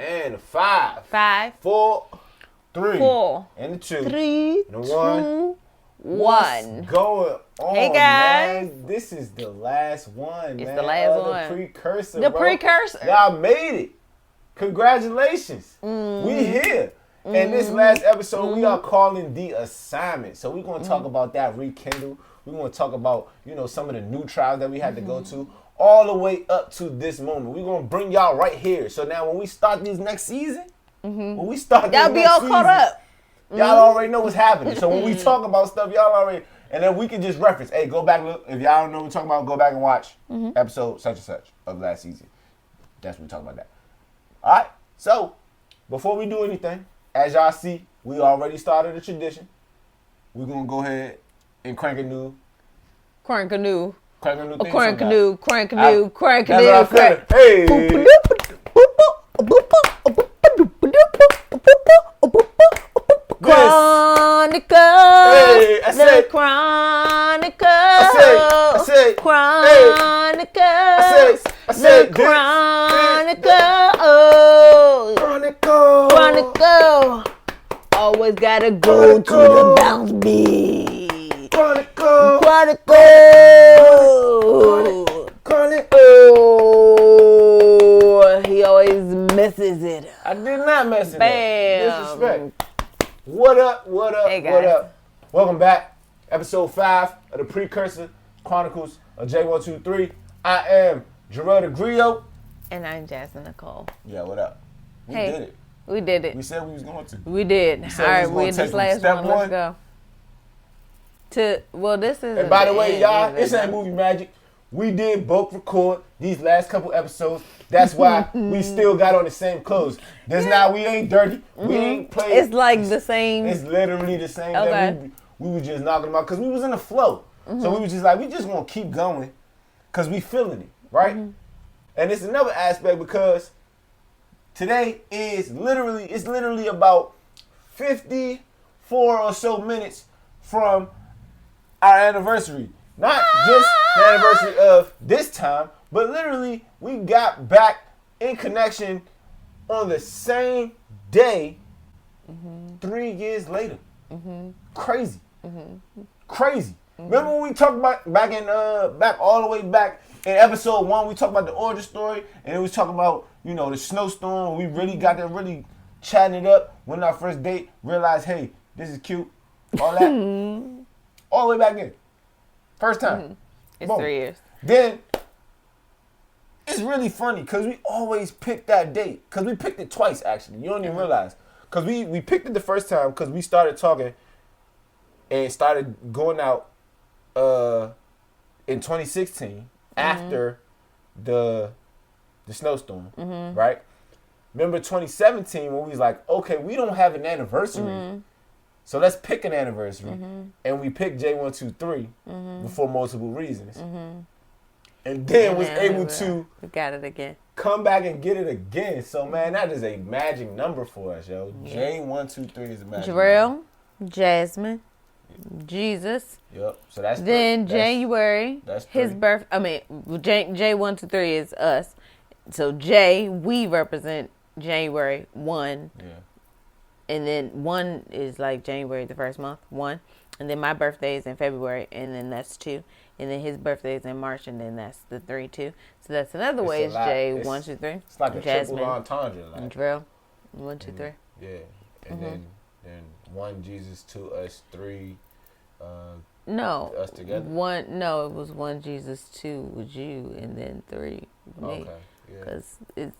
And 5, 5, 4, 3, 4, and the 2, 3, and the 1. 2, 1. What's going on, Hey, guys. man? This is the last one, It's man. the last The one. Precursor, The bro. Precursor. Y'all made it. Congratulations. We here. And this last episode, we are calling the assignment. So we're going to talk about that rekindle. We're going to talk about, some of the new trials that we had to go to all the way up to this moment. We're going to bring y'all right here. So now when we start this next season, Y'all be all caught up. Y'all already know what's happening. So when we talk about stuff, y'all already, and then we can just reference, hey, go back, look. If y'all don't know what we're talking about, go back and watch episode such and such of last season. That's what we talk about that. All right. So before we do anything, as y'all see, we already started a tradition. We're going to go ahead and crank a new thing. Hey. Chronicles. Hey, I said. The Chronicles. I said. Chronicles. I said. The Chronicles. Chronicle. Always gotta go to the bounce beat. Chronicle. Oh, he always messes it up. I did not mess it Bam. up. Disrespect. What up? Hey, guys. What up? Welcome back. Episode 5 of the Precursor Chronicles of J123. I am Jarrell T.G. And I'm Jasmine Nicole. Yeah, what up? We Hey. did it. We did it. We said we was going to. We did. said All we right, was we gonna in take this from last step one. one. Let's go. This is. And by the way, y'all, this ain't movie magic. We did both record these last couple episodes. That's why we still got on the same clothes. That's now we ain't dirty. We ain't played. It's like the same. It's literally the same. Okay. That we were just knocking them out because we was in the flow. So we was just like, we just gonna keep going because we feeling it, right? And it's another aspect because today is literally about 54 or so minutes from our anniversary. Not just the anniversary of this time, but literally we got back in connection on the same day 3 years later. Crazy. Crazy. Remember when we talked about back all the way back in episode 1, we talked about the origin story, and it was talking about, the snowstorm. We really got there, really chatting it up. When our first date, realized, hey, this is cute. All that. All the way back then. First time. It's Boom. 3 years. Then, it's really funny because we always pick that date. Because we picked it twice, actually. You don't even realize. Because we picked it the first time because we started talking and started going out in 2016 after the snowstorm, right? Remember 2017 when we was like, okay, we don't have an anniversary. So let's pick an anniversary. And we picked J123 for multiple reasons. And then was able to We got it again. come back and get it again. So, man, that is a magic number for us, yo. Yeah. J123 is a magic Jarrell, number. Jasmine, Jesus. Yep. So that's Then that's January, that's his three. birth. I mean, J123 is us. So J, we represent January 1. Yeah. And then 1 is like January, the first month, 1. And then my birthday is in February, and then that's 2. And then his birthday is in March, and then that's the 3, 2. So that's another way. It's J123. It's like a Jasmine, triple entendre. and Jarrell, 1, 2, 3. Yeah. And then 1 Jesus, 2 us, 3 No, us together. 1. No, it was 1 Jesus, 2 with you, and then 3 with me. Okay. Yeah. Because it's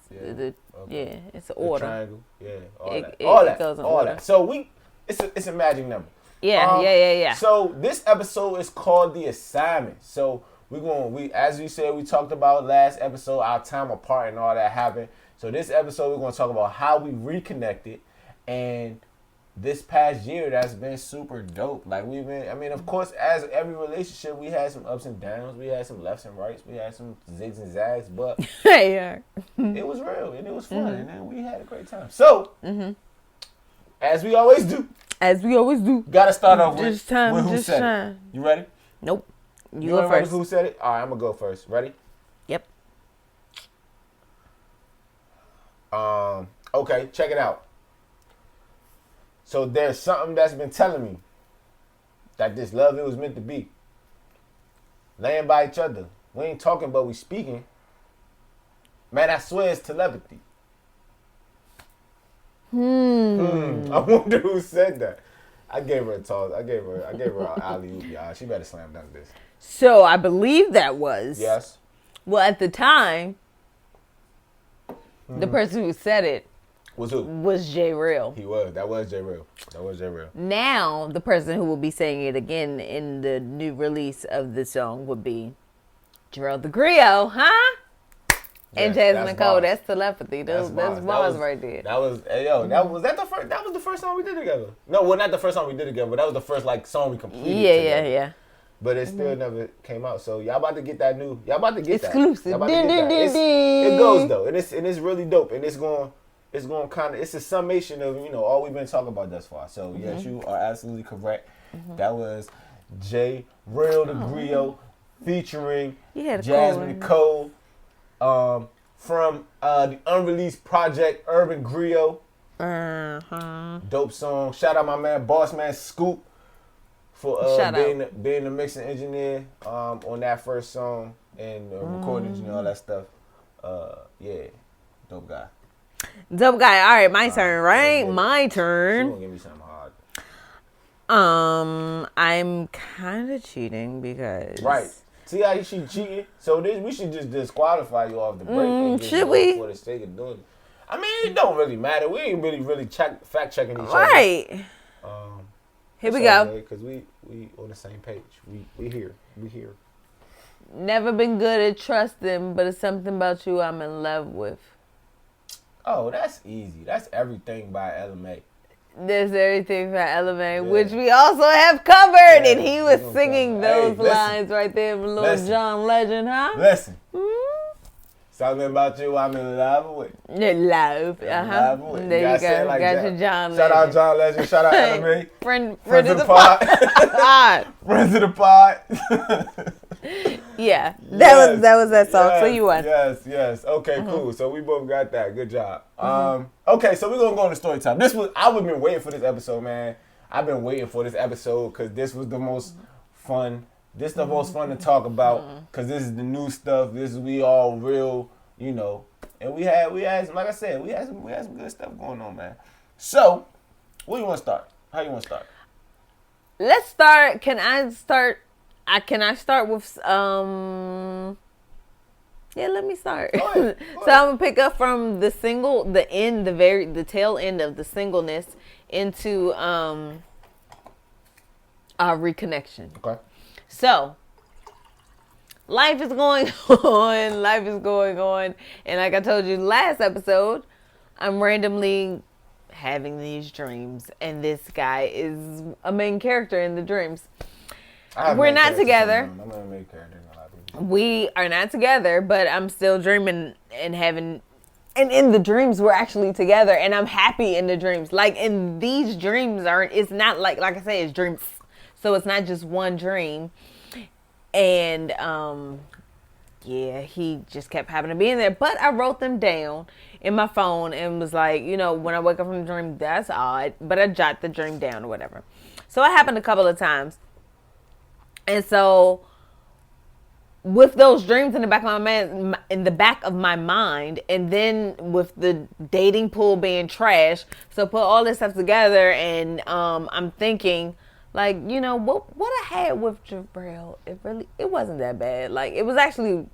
Okay. it's an The order. triangle. Yeah. All It- that. it- all it that. goes in all order. that. So it's a magic number. Yeah, yeah. So this episode is called The Assignment. So as we said, we talked about last episode, our time apart and all that happened. So this episode, we're going to talk about how we reconnected. And this past year, that's been super dope. Like of course, as every relationship, we had some ups and downs. We had some lefts and rights. We had some zigs and zags. But Yeah. it was real and it was fun. And then we had a great time. So, as we always do, As we always do. Gotta start off This with time, who just said shine. it. You ready? Nope. You go go first. Who said it? All right, I'm gonna go first. Ready? Yep. Okay, check it out. So there's something that's been telling me that this love it was meant to be. Laying by each other. We ain't talking, but we speaking. Man, I swear it's telepathy. I wonder who said that. I gave her a toss. I gave her an alley-oop, y'all. She better slam dunk this. So I believe that was. Yes. Well, at the time, the person who said it was who? Was Jarrell. He was. That was Jarrell. Now, the person who will be saying it again in the new release of the song would be Jarrell the Griot, huh? And Jasmine Nicole. That's telepathy. That's bars right there. That was that was the first song we did together. No, well, not the first song we did together, but that was the first song we completed together. Yeah. But it still never came out. So y'all about to get that new. Y'all about to get exclusive. That. Y'all about to get that. It goes though, and it's really dope, and it's going kind of, it's a summation of all we've been talking about thus far. So yes, you are absolutely correct. That was Jarrell the Griot featuring Jasmine Nicole. From the unreleased project Urban Griot. Dope song. Shout out my man Boss Man Scoop for being the mixing engineer on that first song and recording engineer, all that stuff. Yeah, dope guy. All right, my turn, right? My turn. She gonna give me something hard. I'm kind of cheating because See how she cheating? So we should just disqualify you off the break. Should we? For the sake of doing it. I mean, it don't really matter. We ain't really fact checking each other. Right. Here we go. Because we on the same page. We here. Never been good at trusting, but it's something about you I'm in love with. Oh, that's easy. That's Everything by LMA. There's Everything by LMA, which we also have covered, and he was singing those lines right there with Little John Legend, huh? Listen. Something about you I'm in love with. Love. There you go. Like got your John Legend. Shout out John Legend. Shout out LMA. Friend of the pod. Friends of the pod. Yeah, that was that song. Yes, so you won. Yes. Okay, cool. So we both got that. Good job. Okay, so we're gonna go into story time. I've been waiting for this episode, man. I've been waiting for this episode because this was the most fun. This is the most fun to talk about because this is the new stuff. This is we all real, And we had like I said, we had some good stuff going on, man. So, where you want to start? How you want to start? Let's start. Can I start? Can I start with Yeah, let me start. Go ahead. So I'm gonna pick up from the tail end of the singleness into our reconnection. Okay. So life is going on, and like I told you last episode, I'm randomly having these dreams, and this guy is a main character in the dreams. We're not together. I'm a main character. We are not together, but I'm still dreaming and having, and in the dreams we're actually together, and I'm happy in the dreams. Like in these dreams it's not like I say, it's dreams, so it's not just one dream. And he just kept having to be in there, but I wrote them down in my phone and was like, when I wake up from the dream, that's odd, but I jot the dream down or whatever. So it happened a couple of times, and so with those dreams in the back of my mind, and then with the dating pool being trash, so put all this stuff together, and I'm thinking, like, what I had with Jarrell, it wasn't that bad. Like, it was actually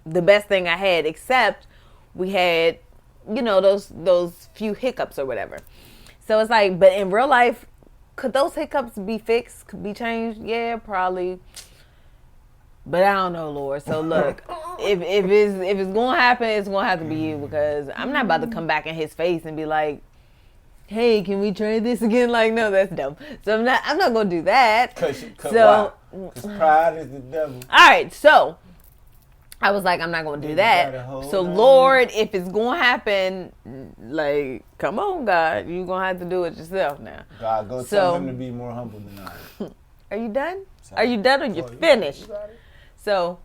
the best thing I had, except we had, those few hiccups or whatever. So it's like, but in real life, could those hiccups be fixed? Could be changed? Yeah, probably. But I don't know, Lord. So look, if it's gonna happen, it's gonna have to be you, because I'm not about to come back in his face and be like, "Hey, can we try this again?" Like, no, that's dumb. So I'm not gonna do that. Because pride is the devil. All right, so I was like, I'm not going to do that. So, Lord, if it's going to happen, like, come on, God. You're going to have to do it yourself now. God, go tell him to be more humble than I am. Are you done? Are you done or you finished? You so,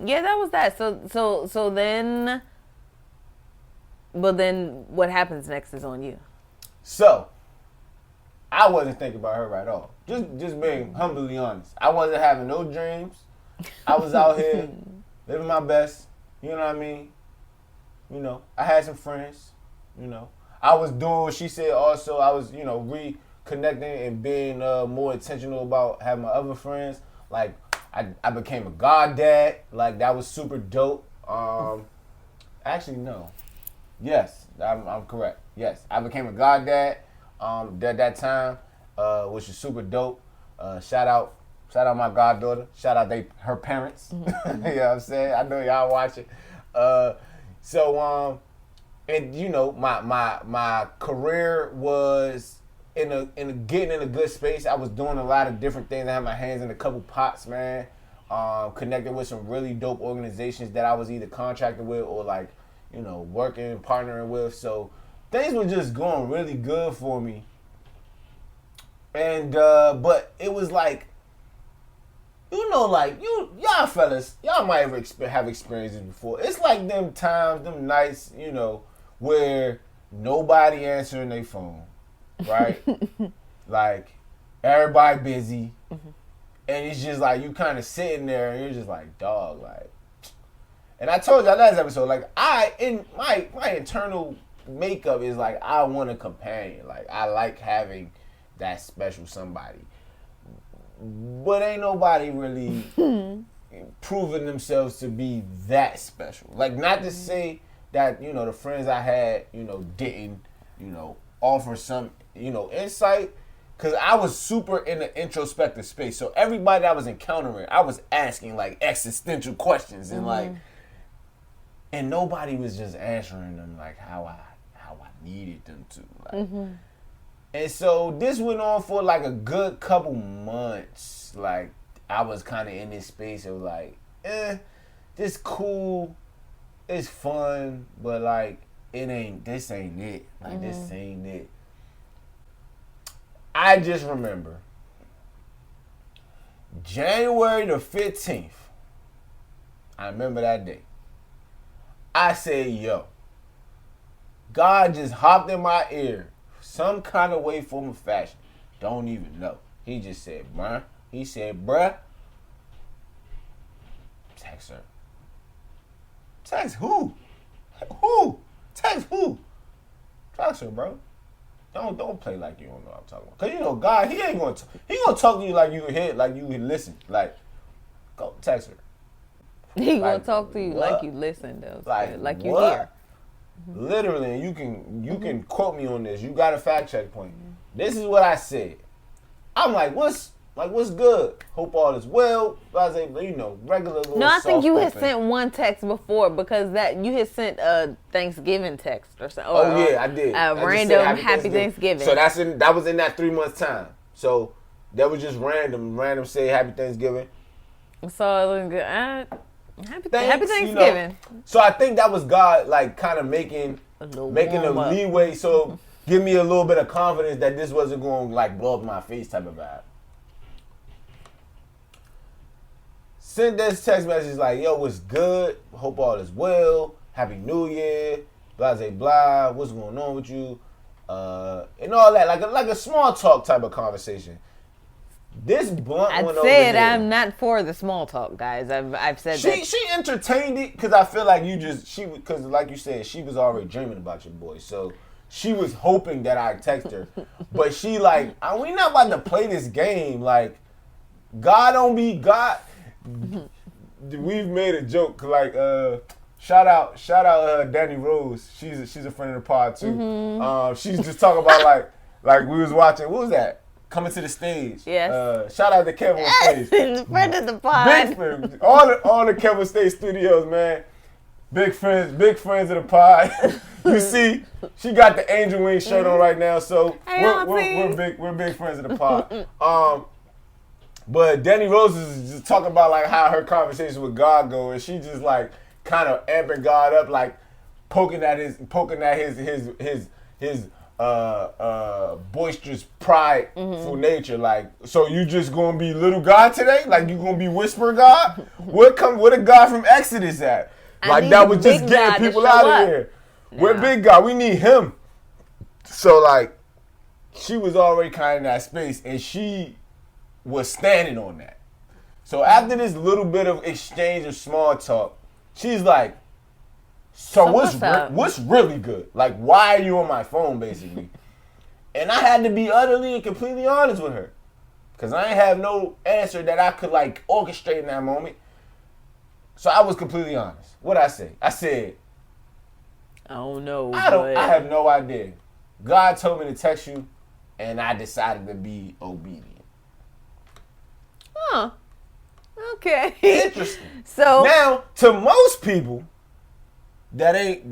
yeah, that was that. So then, but then what happens next is on you. So, I wasn't thinking about her at all. Just being humbly honest. I wasn't having no dreams. I was out here living my best. You know what I mean? You know, I had some friends. You know, I was doing what she said also. I was, you know, reconnecting and being more intentional about having my other friends. Like, I became a goddad. Like, that was super dope. Actually, no. Yes, I'm correct. Yes, I became a goddad at that time, which is super dope. Shout out my goddaughter. Shout out her parents. You know what I'm saying? I know y'all watching. And you know, my career was getting in a good space. I was doing a lot of different things. I had my hands in a couple pots, man. Connected with some really dope organizations that I was either contracted with or like, you know, working, partnering with. So things were just going really good for me. And but it was like, you know, like y'all fellas, y'all might have experienced it before. It's like them times, them nights, you know, where nobody answering their phone, right? Like everybody busy, and it's just like you kind of sitting there and you're just like, dog, like. And I told y'all last episode, like my internal makeup is like I want a companion, like I like having that special somebody. But ain't nobody really proving themselves to be that special. Like, not to say that, you know, the friends I had, you know, didn't, you know, offer some, you know, insight. Because I was super in the introspective space. So everybody I was encountering, I was asking, like, existential questions. And, like, and nobody was just answering them, like, how I needed them to. Like, and so this went on for like a good couple months. Like I was kind of in this space of like, this cool, it's fun, but like this ain't it. Like this ain't it. I just remember January the 15th. I remember that day. I said, yo, God just hopped in my ear. Some kind of way, form, or fashion. Don't even know. He just said, bruh. He said, bruh. Text her. Text who? Who? Text who? Text her, bro. Don't play like you don't know what I'm talking about. Cause you know God, he gonna talk to you like you hear, like you can listen. Like, go text her. He gonna talk to you like you listen though. Like you hear. Literally, you can quote me on this. You got a fact check point. This is what I said. I'm like, what's good? Hope all is well. I say, you know, regular little. No, I think you had sent one text before because that you had sent a Thanksgiving text or something. I did. A random happy Thanksgiving. So that was in that 3 months time. So that was just random say happy Thanksgiving. So it was good. Happy Thanksgiving. You know? So I think that was God, like, kind of making a leeway, so give me a little bit of confidence that this wasn't going to, like, blow up my face type of vibe. Sent this text message like, yo, what's good? Hope all is well. Happy New Year. Blah, blah, blah. What's going on with you? And all that. Like a small talk type of conversation. This blunt one over here. I'm not for the small talk, guys. I've said that. She entertained it because I feel like because like you said, she was already dreaming about your boy. So she was hoping that I'd text her. But she like, we not about to play this game. Like, God don't be God. We've made a joke like, shout out Danny Rose. She's a friend of the pod too. She's just talking about like we was watching. What was that? Coming to the stage. Yes. Shout out to Kevin on stage. Friend of the pod. Big friend. All the Kevin State Studios, man. Big friends of the pod. You see, she got the Angel Wing shirt on right now, so we're big friends of the pod. But Danny Rose is just talking about like how her conversation with God go, and she just like kind of amping God up, like poking at his boisterous, prideful nature. Like, so you just gonna be little God today? Like you gonna be whisper God? Where the God from Exodus at? Like that was just getting people out of here. Where big God? We need him. So like, she was already kind of in that space, and she was standing on that. So after this little bit of exchange of small talk, she's like, so what's really good? Like, why are you on my phone, basically? And I had to be utterly and completely honest with her. Because I ain't have no answer that I could, like, orchestrate in that moment. So I was completely honest. What'd I say? I said, I don't know. I have no idea. God told me to text you, and I decided to be obedient. Huh. Okay. Interesting. So now, to most people, that ain't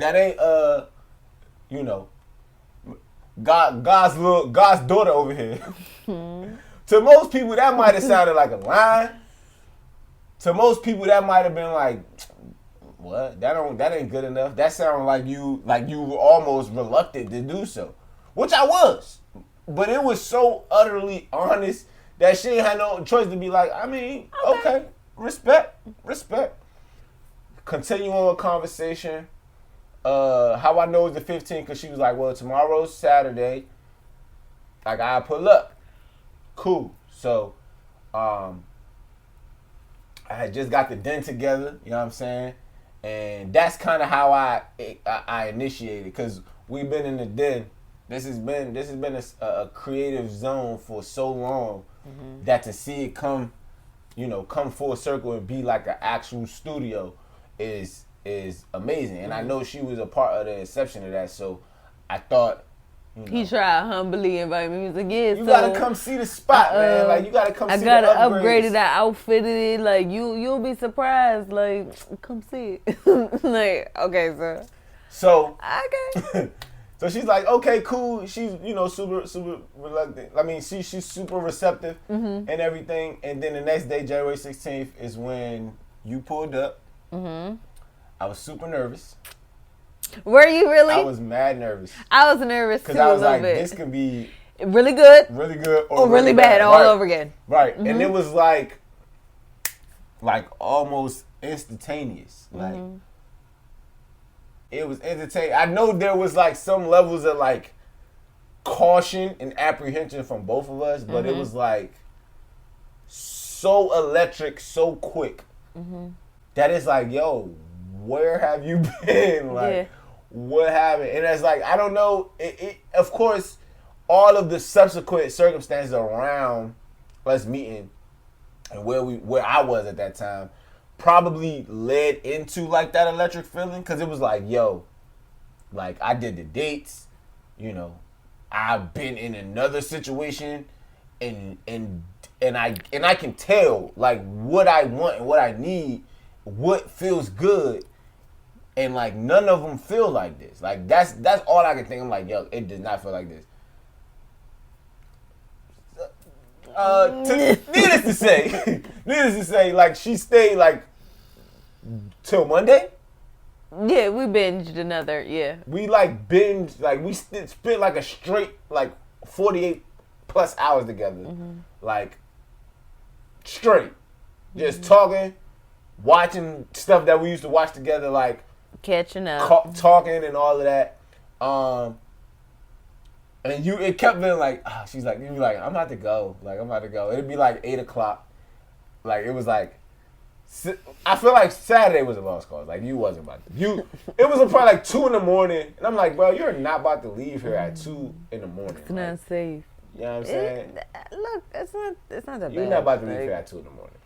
you know, God's daughter over here. To most people, that might have sounded like a line. To most people, that might have been like, what? That ain't good enough. That sounded like you were almost reluctant to do so, which I was. But it was so utterly honest that she ain't had no choice to be like, I mean, okay, respect. Continue on with conversation. How I know it's the 15th, because she was like, well, tomorrow's Saturday. Like, I pull up. Cool. So, I had just got the den together, you know what I'm saying? And that's kind of how I initiated, because we've been in the den. This has been a creative zone for so long that to see it come full circle and be like an actual studio is amazing. And I know she was a part of the inception of that, so I thought, he tried humbly invite me. He was like, yeah, you gotta come see the spot, man. Like, you gotta come see the upgrades. I gotta upgrade it, I outfitted it. Like, you'll be surprised. Like, come see it. Like, okay, sir. So okay. So she's like, okay, cool. She's, super reluctant. I mean, she's super receptive and everything. And then the next day, January 16th, is when you pulled up. I was super nervous. Were you really? I was mad nervous. I was nervous too. Because I was like, bit. This could be really good, or really bad all over again. Right. And it was like almost instantaneous. Like, it was entertaining. I know there was like some levels of like caution and apprehension from both of us, but it was like so electric, so quick that it's like, yo, where have you been? Like, what happened? And it's like, I don't know. It of course, all of the subsequent circumstances around us meeting and where I was at that time probably led into like that electric feeling, because it was like, yo, like I did the dates, I've been in another situation, and I can tell like what I want and what I need, what feels good, and like none of them feel like this. Like that's all I can think. I'm like, yo, it does not feel like this. Needless to say, like she stayed like till Monday. Yeah, we binged another. Yeah, we like binged, like we spent like a straight like 48 plus hours together, like straight, just talking, watching stuff that we used to watch together, like catching up, talking and all of that. And it kept being like, she's like, you'd be like, I'm about to go. It'd be like 8:00. Like, it was like, I feel like Saturday was a lost cause. Like, you wasn't about to. It was probably like 2 in the morning. And I'm like, bro, you're not about to leave here at 2 in the morning. It's not safe. You know what I'm saying? Look, it's not that bad. You're not about to leave here at 2 in the morning.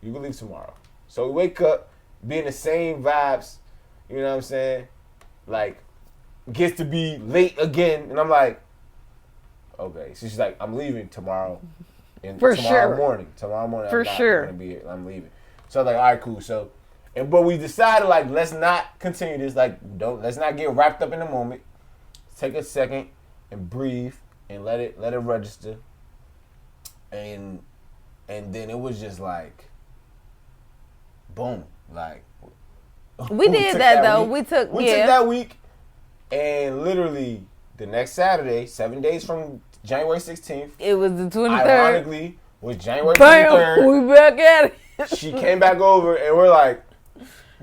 You can leave tomorrow. So we wake up, be in the same vibes. You know what I'm saying? Like, gets to be late again. And I'm like, okay. So she's like, I'm leaving tomorrow. Tomorrow morning. I'm not gonna be here. I'm leaving. So I was like, all right, cool. So, but we decided, like, let's not continue this. Like, let's not get wrapped up in the moment. Take a second and breathe and let it register. And And then it was just like, boom, like. We did that though. We took that week, and literally the next Saturday, 7 days from January 16th. It was the 23rd. Ironically, was January 23rd. We back at it. She came back over, and we're like,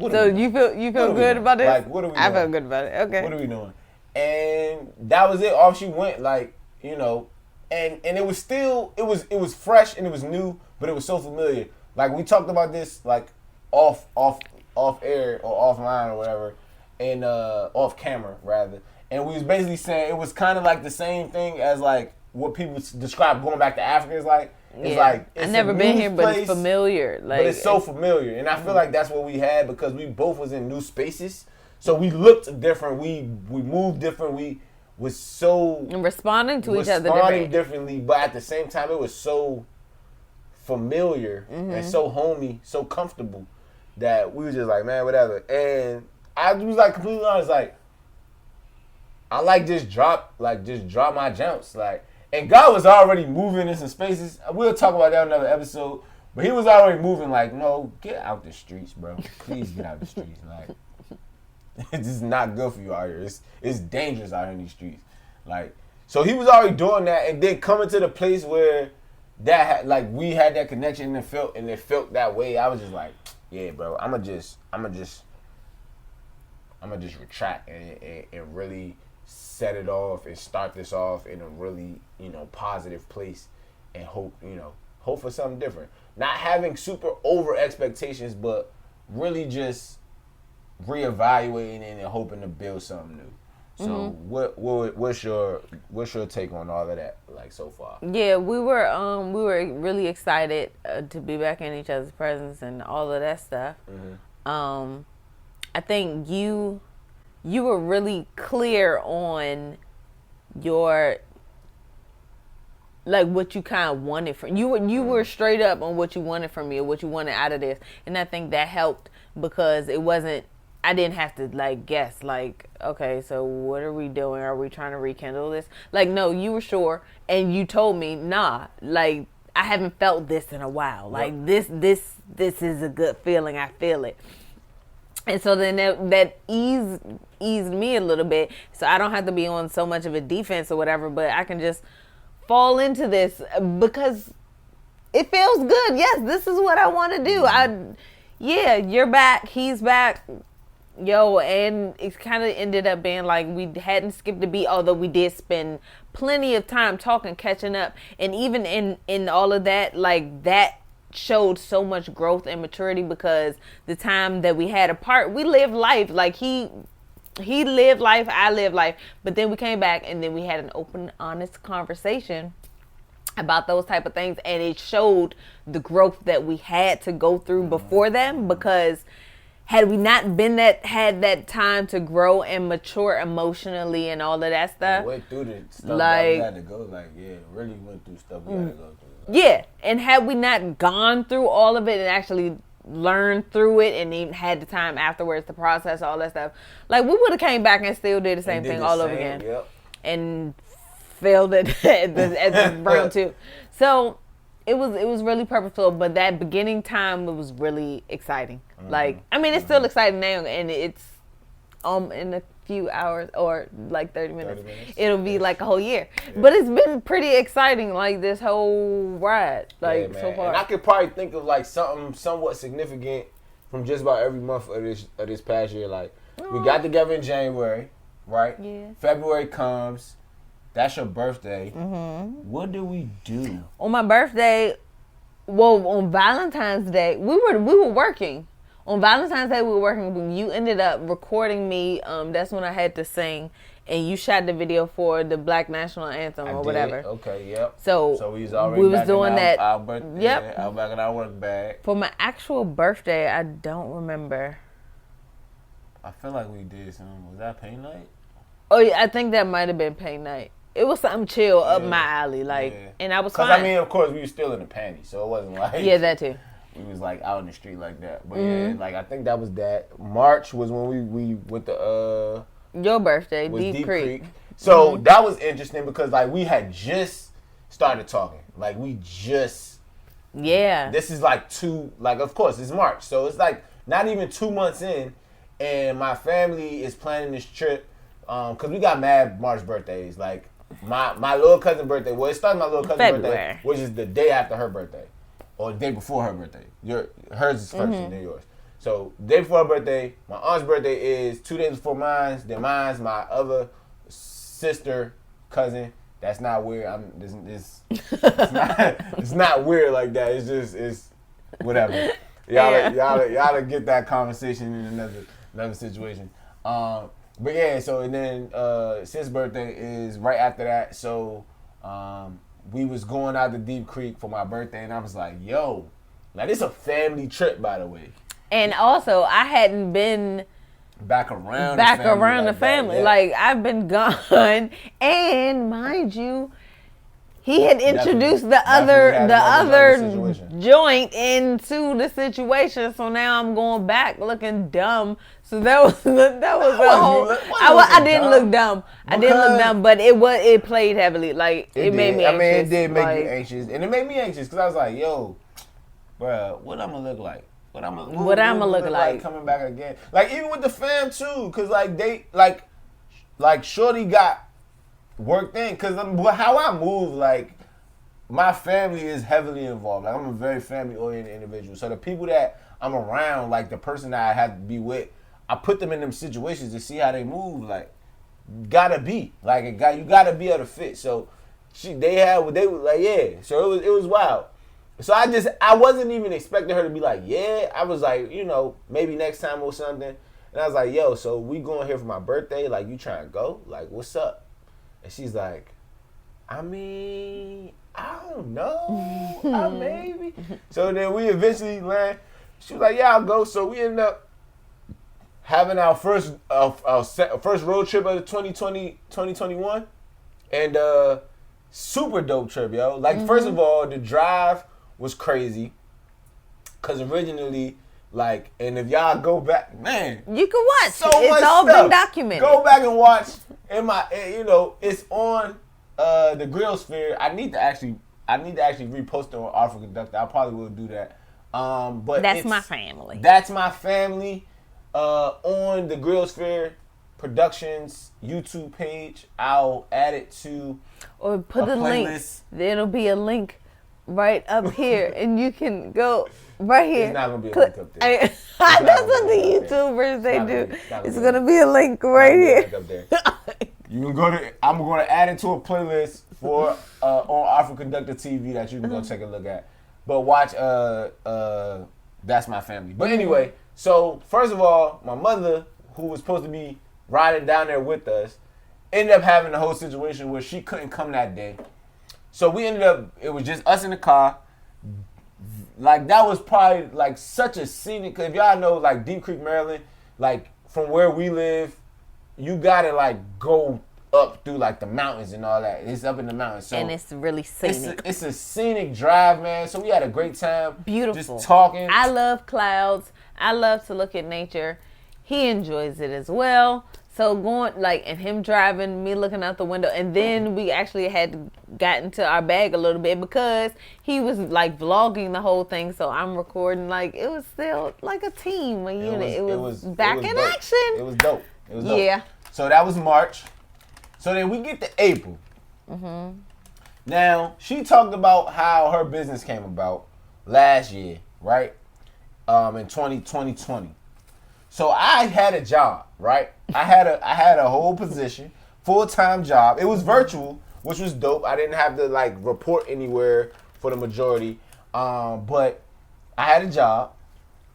so you feel good about it? Like, what are we doing? I felt good about it. Okay. What are we doing? And that was it. Off she went, like, you know, and it was still, it was fresh and it was new, but it was so familiar. Like, we talked about this, like, off air or offline or whatever, and off camera rather. And we was basically saying it was kind of like the same thing as like what people describe going back to Africa is like. It's like it's I've never been here, but it's familiar. Like, but it's so familiar, and I feel like that's what we had because we both was in new spaces, so we looked different. We moved different. We was so and responding to each other differently, but at the same time, it was so familiar and so homey, so comfortable that we was just like, man, whatever. And I was like completely honest, like I like just drop my jumps, like. And God was already moving in some spaces. We'll talk about that in another episode. But he was already moving like, no, get out the streets, bro. Please get out the streets. Like, it's just not good for you out here. It's dangerous out here in these streets. Like, so he was already doing that, and then coming to the place where that like we had that connection and it felt that way. I was just like, yeah, bro. I'ma just retract and really set it off and start this off in a really, positive place and hope for something different. Not having super over expectations, but really just reevaluating and hoping to build something new. So what's your take on all of that, like, so far? Yeah, we were really excited to be back in each other's presence and all of that stuff. I think you were really clear on your, like, what you kind of wanted from you. You were straight up on what you wanted from me or what you wanted out of this, and I think that helped because it wasn't. I didn't have to like guess. Like, okay, so what are we doing? Are we trying to rekindle this? Like, no, you were sure, and you told me, nah. Like, I haven't felt this in a while. Like, this is a good feeling. I feel it. And so then that eased me a little bit, so I don't have to be on so much of a defense or whatever, but I can just fall into this because it feels good. Yes, this is what I want to do. You're back, he's back, and it kind of ended up being like we hadn't skipped a beat, although we did spend plenty of time talking, catching up, and even in all of that, like that showed so much growth and maturity because the time that we had apart, we lived life. Like he lived life, I lived life, but then we came back and then we had an open, honest conversation about those type of things, and it showed the growth that we had to go through before then, because had we not had that time to grow and mature emotionally and all of that stuff, we went through the stuff that we had to go, really went through stuff we had to go through. Yeah, and had we not gone through all of it and actually learned through it and even had the time afterwards to process all that stuff, like we would have came back and still did the same thing all over again. Yep. And failed at the round two. So it was really purposeful, but that beginning time was really exciting. Like, I mean, it's still exciting now, and it's in a few hours or like 30 minutes. It'll be like a whole year. Yeah. But it's been pretty exciting, like this whole ride, like so far. And I could probably think of like something somewhat significant from just about every month of this past year. Like, we got together in January, right? Yeah. February comes. That's your birthday. What do we do? On my birthday, on Valentine's Day, we were working. On Valentine's Day, we were working. When you ended up recording me, that's when I had to sing, and you shot the video for the Black National Anthem or whatever. Okay, yep. So we was doing that. Our birthday, yep. Our back in our work bag. For my actual birthday, I don't remember. I feel like we did something. Was that paint night? Oh yeah, I think that might have been paint night. It was something chill up my alley, and I was fine. Because, I mean, of course, we were still in the panties, so it wasn't like... Yeah, that too. We was, like, out in the street like that. But, yeah, like, I think that was that. March was when we went to... Your birthday, Deep Creek. So, that was interesting because, like, we had just started talking. Like, we just Yeah. This is like of course, it's March. So it's like not even 2 months in, and my family is planning this trip because we got mad March birthdays. Like, my little cousin's birthday, well, it started my little cousin's birthday, which is the day after her birthday, or the day before her birthday. Hers is first and then yours. So, day before her birthday, my aunt's birthday is 2 days before mine, then mine's my other sister, cousin. That's not weird. It's not weird like that. It's whatever. Y'all get that conversation in another situation. But yeah, so and then Sis' birthday is right after that. So we was going out to Deep Creek for my birthday, and I was like, yo, like, it's a family trip, by the way. And also, I hadn't been back around the family. Yeah. Like, I've been gone, and mind you, he had introduced the other joint into the situation. So now I'm going back looking dumb. So that was a whole. I didn't look dumb. I didn't look dumb, but it played heavily. Like, it made me anxious. I mean, it did make you anxious, and it made me anxious because I was like, yo, bro, what I'm gonna look like? What I'm gonna look like coming back again? Like, even with the fam too, cause like they like Shorty got worked in, cause how I move, like, my family is heavily involved. Like, I'm a very family oriented individual. So the people that I'm around, like the person that I have to be with, I put them in them situations to see how they move. Like, you gotta be able to fit. So they were like, yeah. So it was wild. So I wasn't even expecting her to be like, yeah. I was like, maybe next time or something. And I was like, yo, so we going here for my birthday? Like, you trying to go? Like, what's up? And she's like, I mean, I don't know. Maybe. So then we eventually land. She was like, yeah, I'll go. So we ended up having our first road trip of the 2021. And super dope trip, yo. Like, first of all, the drive was crazy, because originally, like, and if y'all go back, man, you can watch. So it's much all stuff. Been documented. Go back and watch. It's on the Grill Sphere. I need to actually repost it on Alpha Conductor. I probably will do that. But that's my family. That's my family. On the Grill Sphere Productions YouTube page, I'll add it to or put a link. There'll be a link right up here, and you can go right here. It's not gonna be a link up there. That's what the YouTubers do. It's gonna be a link right here. Up there. You can go to. I'm gonna add it to a playlist for on Alpha Conductor TV that you can go take a look at. But watch That's My Family. But anyway, so first of all, my mother, who was supposed to be riding down there with us, ended up having a whole situation where she couldn't come that day. So we ended up, it was just us in the car. Like, that was probably like such a scenic, cause if y'all know, like, Deep Creek, Maryland, like, from where we live, you gotta like go up through like the mountains and all that. It's up in the mountains. So and it's really scenic. It's a scenic drive, man. So we had a great time. Beautiful. Just talking. I love clouds. I love to look at nature. He enjoys it as well. So going, like, and him driving, me looking out the window, and then we actually had gotten to our bag a little bit because he was like vlogging the whole thing. So I'm recording. Like, it was still like a team, a unit. It was back in action. It was dope. Yeah. So that was March. So then we get to April. Mm-hmm. Now, she talked about how her business came about last year, right? In 2020. So I had a job, right? I had a whole position, full-time job. It was virtual, which was dope. I didn't have to like report anywhere for the majority. But I had a job,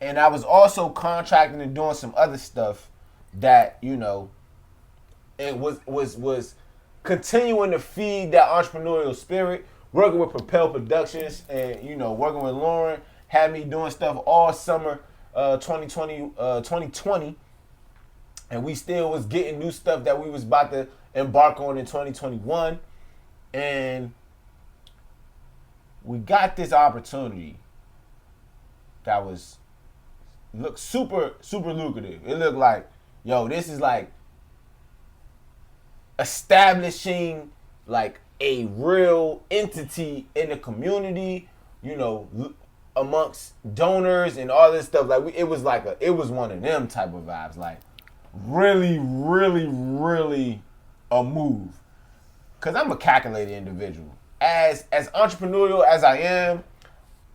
and I was also contracting and doing some other stuff that, it was continuing to feed that entrepreneurial spirit, working with Propel Productions and, working with Lauren, had me doing stuff all summer 2020, and we still was getting new stuff that we was about to embark on in 2021, and we got this opportunity that looked super, super lucrative. It looked like, yo, this is like establishing like a real entity in the community amongst donors and all this stuff. Like it was one of them type of vibes. Like really, really, really a move. Cause I'm a calculated individual. As entrepreneurial as I am,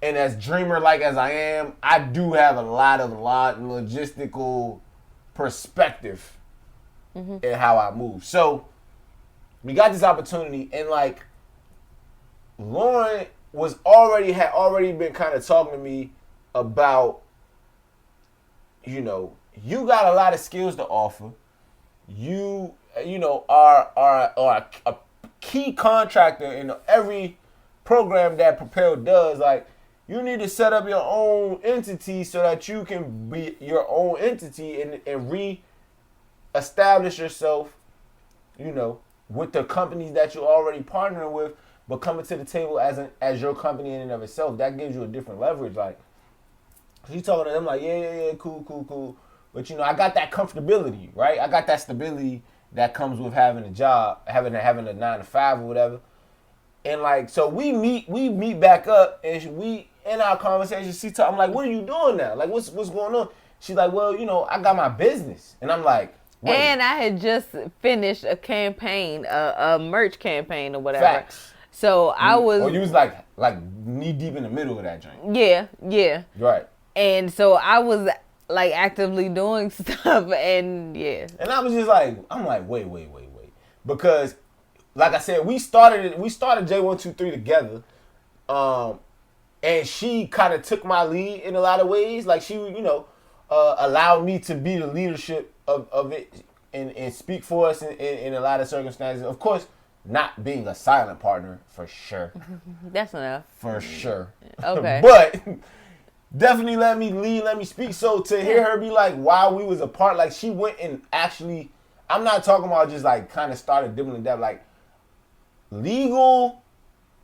and as dreamer like as I am, I do have a lot of logistical perspective in how I move. So we got this opportunity, and like Lauren had already been kind of talking to me about, you got a lot of skills to offer. You are a key contractor in every program that Propel does. Like, you need to set up your own entity so that you can be your own entity and re-establish yourself, with the companies that you're already partnering with, but coming to the table as your company in and of itself. That gives you a different leverage. Like, she's talking to them like, yeah, cool. But, I got that comfortability, right? I got that stability that comes with having a job, having a 9 to 5 or whatever. And like, so we meet back up, and we in our conversation, I'm like, what are you doing now? Like, what's going on? She's like, well, I got my business. And I'm like, wait. And I had just finished a campaign, a merch campaign or whatever. Facts. So I was. Or you was like knee deep in the middle of that joint. Yeah. Right. And so I was like actively doing stuff, and yeah. And I was just like, I'm like, wait. Because, like I said, we started J123 together. And she kind of took my lead in a lot of ways. Like, she, allowed me to be the leadership of it and speak for us in a lot of circumstances. Of course, not being a silent partner, for sure. That's enough. For sure. Okay. But definitely let me lead, let me speak. So to hear her be like, while we was apart, like, she went and actually, I'm not talking about just like kind of started dibbling that, like, legal,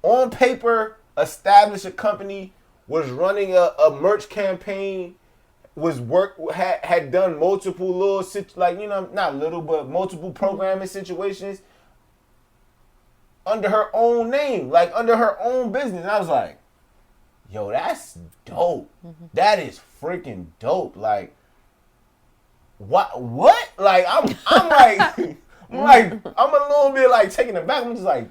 on paper, established a company, was running a merch campaign, had done multiple little, not little, but multiple programming situations under her own name, like under her own business. And I was like, yo, that's dope. That is freaking dope. Like, what? Like, I'm like, I'm a little bit like taken aback. I'm just like,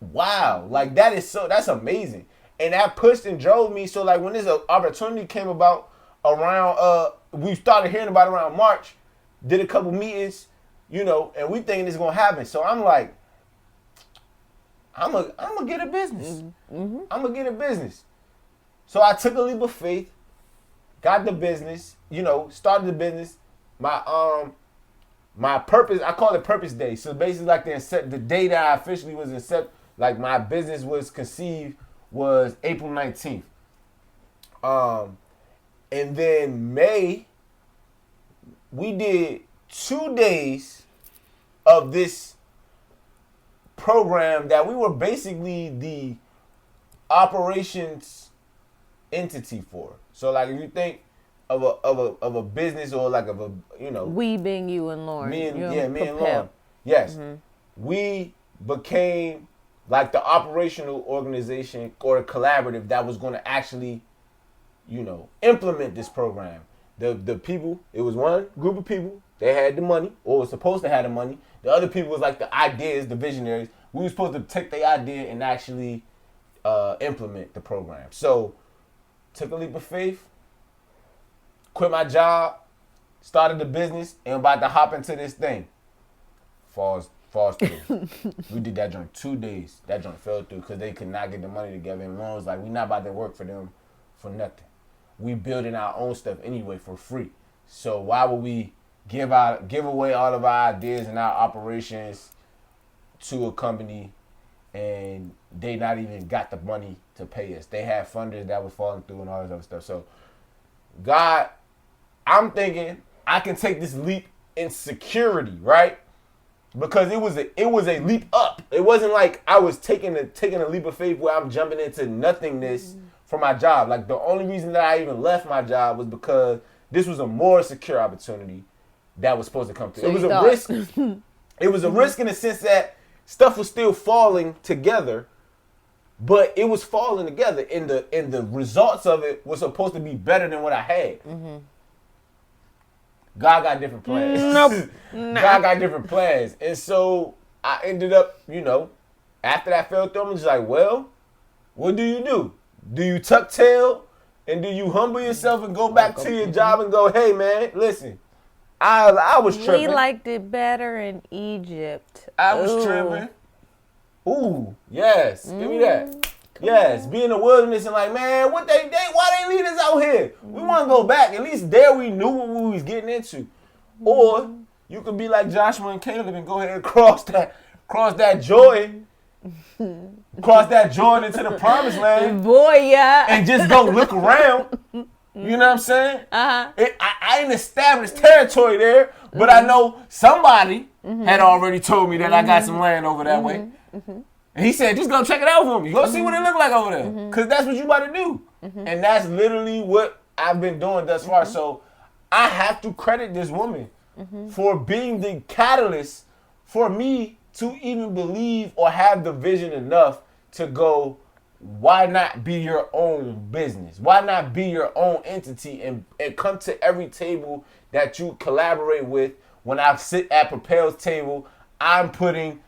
wow, like that's amazing. And that pushed and drove me. So like when this opportunity came about around, we started hearing about it around March, did a couple meetings, and we thinking it's gonna happen. So I'm like, I'm gonna get a business. Mm-hmm. I'm gonna get a business. So I took a leap of faith, got the business, started the business. My purpose, I call it Purpose Day. So basically like the day that I officially was like my business was conceived was April 19th. And then May, we did 2 days of this program that we were basically the operations entity for. So like if you think of a business or like of a we being you and Lauren. Me and Lauren. Yes. Mm-hmm. We became like the operational organization or collaborative that was going to actually, implement this program. The people, it was one group of people, they had the money, or was supposed to have the money. The other people was like the ideas, the visionaries. We were supposed to take the idea and actually implement the program. So, took a leap of faith, quit my job, started the business, and about to hop into this thing. Falls through. We did that joint 2 days. That joint fell through because they could not get the money together. And Lauren was like, we not about to work for them for nothing. We building our own stuff anyway for free. So why would we give away all of our ideas and our operations to a company and they not even got the money to pay us? They had funders that was falling through and all this other stuff. So God, I'm thinking I can take this leap in security, right? Because it was a leap up. It wasn't like I was taking a leap of faith where I'm jumping into nothingness for my job. Like the only reason that I even left my job was because this was a more secure opportunity that was supposed to come through. So it was a risk. It was a risk in the sense that stuff was still falling together, but it was falling together, and the results of it was supposed to be better than what I had. Mm-hmm. God got different plans. Nope. Nah. God got different plans, and so I ended up, after that fell through, I'm just like, well, what do? Do you tuck tail and do you humble yourself and go back to your job and go, hey man, listen, I was tripping. We liked it better in Egypt. I was tripping. Ooh, yes. Give me that. Yes, be in the wilderness and like, man, why they lead us out here? We want to go back. At least there we knew what we was getting into. Or you could be like Joshua and Caleb and go ahead and cross that Jordan. Cross that Jordan into the promised land. Boy, yeah. And just go look around. You know what I'm saying? Uh-huh. I ain't established territory there, but I know somebody had already told me that I got some land over that way. And he said, just go check it out for me. Go see what it look like over there. Because that's what you about to do. And that's literally what I've been doing thus far. So I have to credit this woman for being the catalyst for me to even believe or have the vision enough to go, why not be your own business? Why not be your own entity and come to every table that you collaborate with? When I sit at Propel's table, I'm putting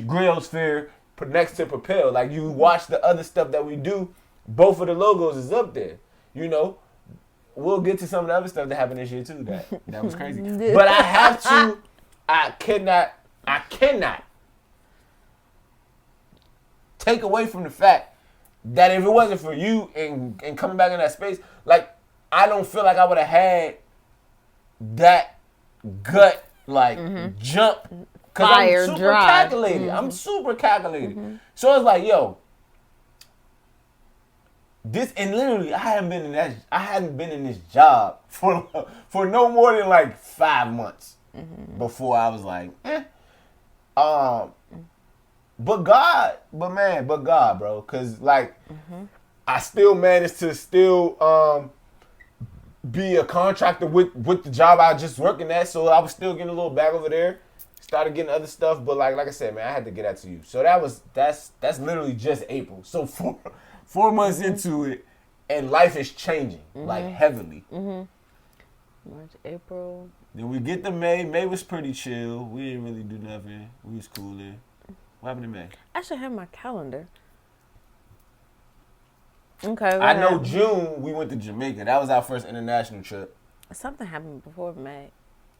Grill's Fair next to Propel. Like, you watch the other stuff that we do, both of the logos is up there. We'll get to some of the other stuff that happened this year too. That was crazy. But I cannot take away from the fact that if it wasn't for you and coming back in that space, like, I don't feel like I would have had that gut, jump. Because I'm super calculated. I'm super calculated. So it's like, yo, this, and literally, I hadn't been in this job for no more than like 5 months before I was like, But God, bro. Because, like, I still managed to be a contractor with the job I was just working at. So I was still getting a little bag over there. Started getting other stuff. But, like I said, man, I had to get that to you. So that's literally just April. So 4 months into it, and life is changing, like, heavily. March, April. Then we get to May. May was pretty chill. We didn't really do nothing. We was cool there. What happened in May? I should have my calendar. Okay. I know June we went to Jamaica. That was our first international trip. Something happened before May.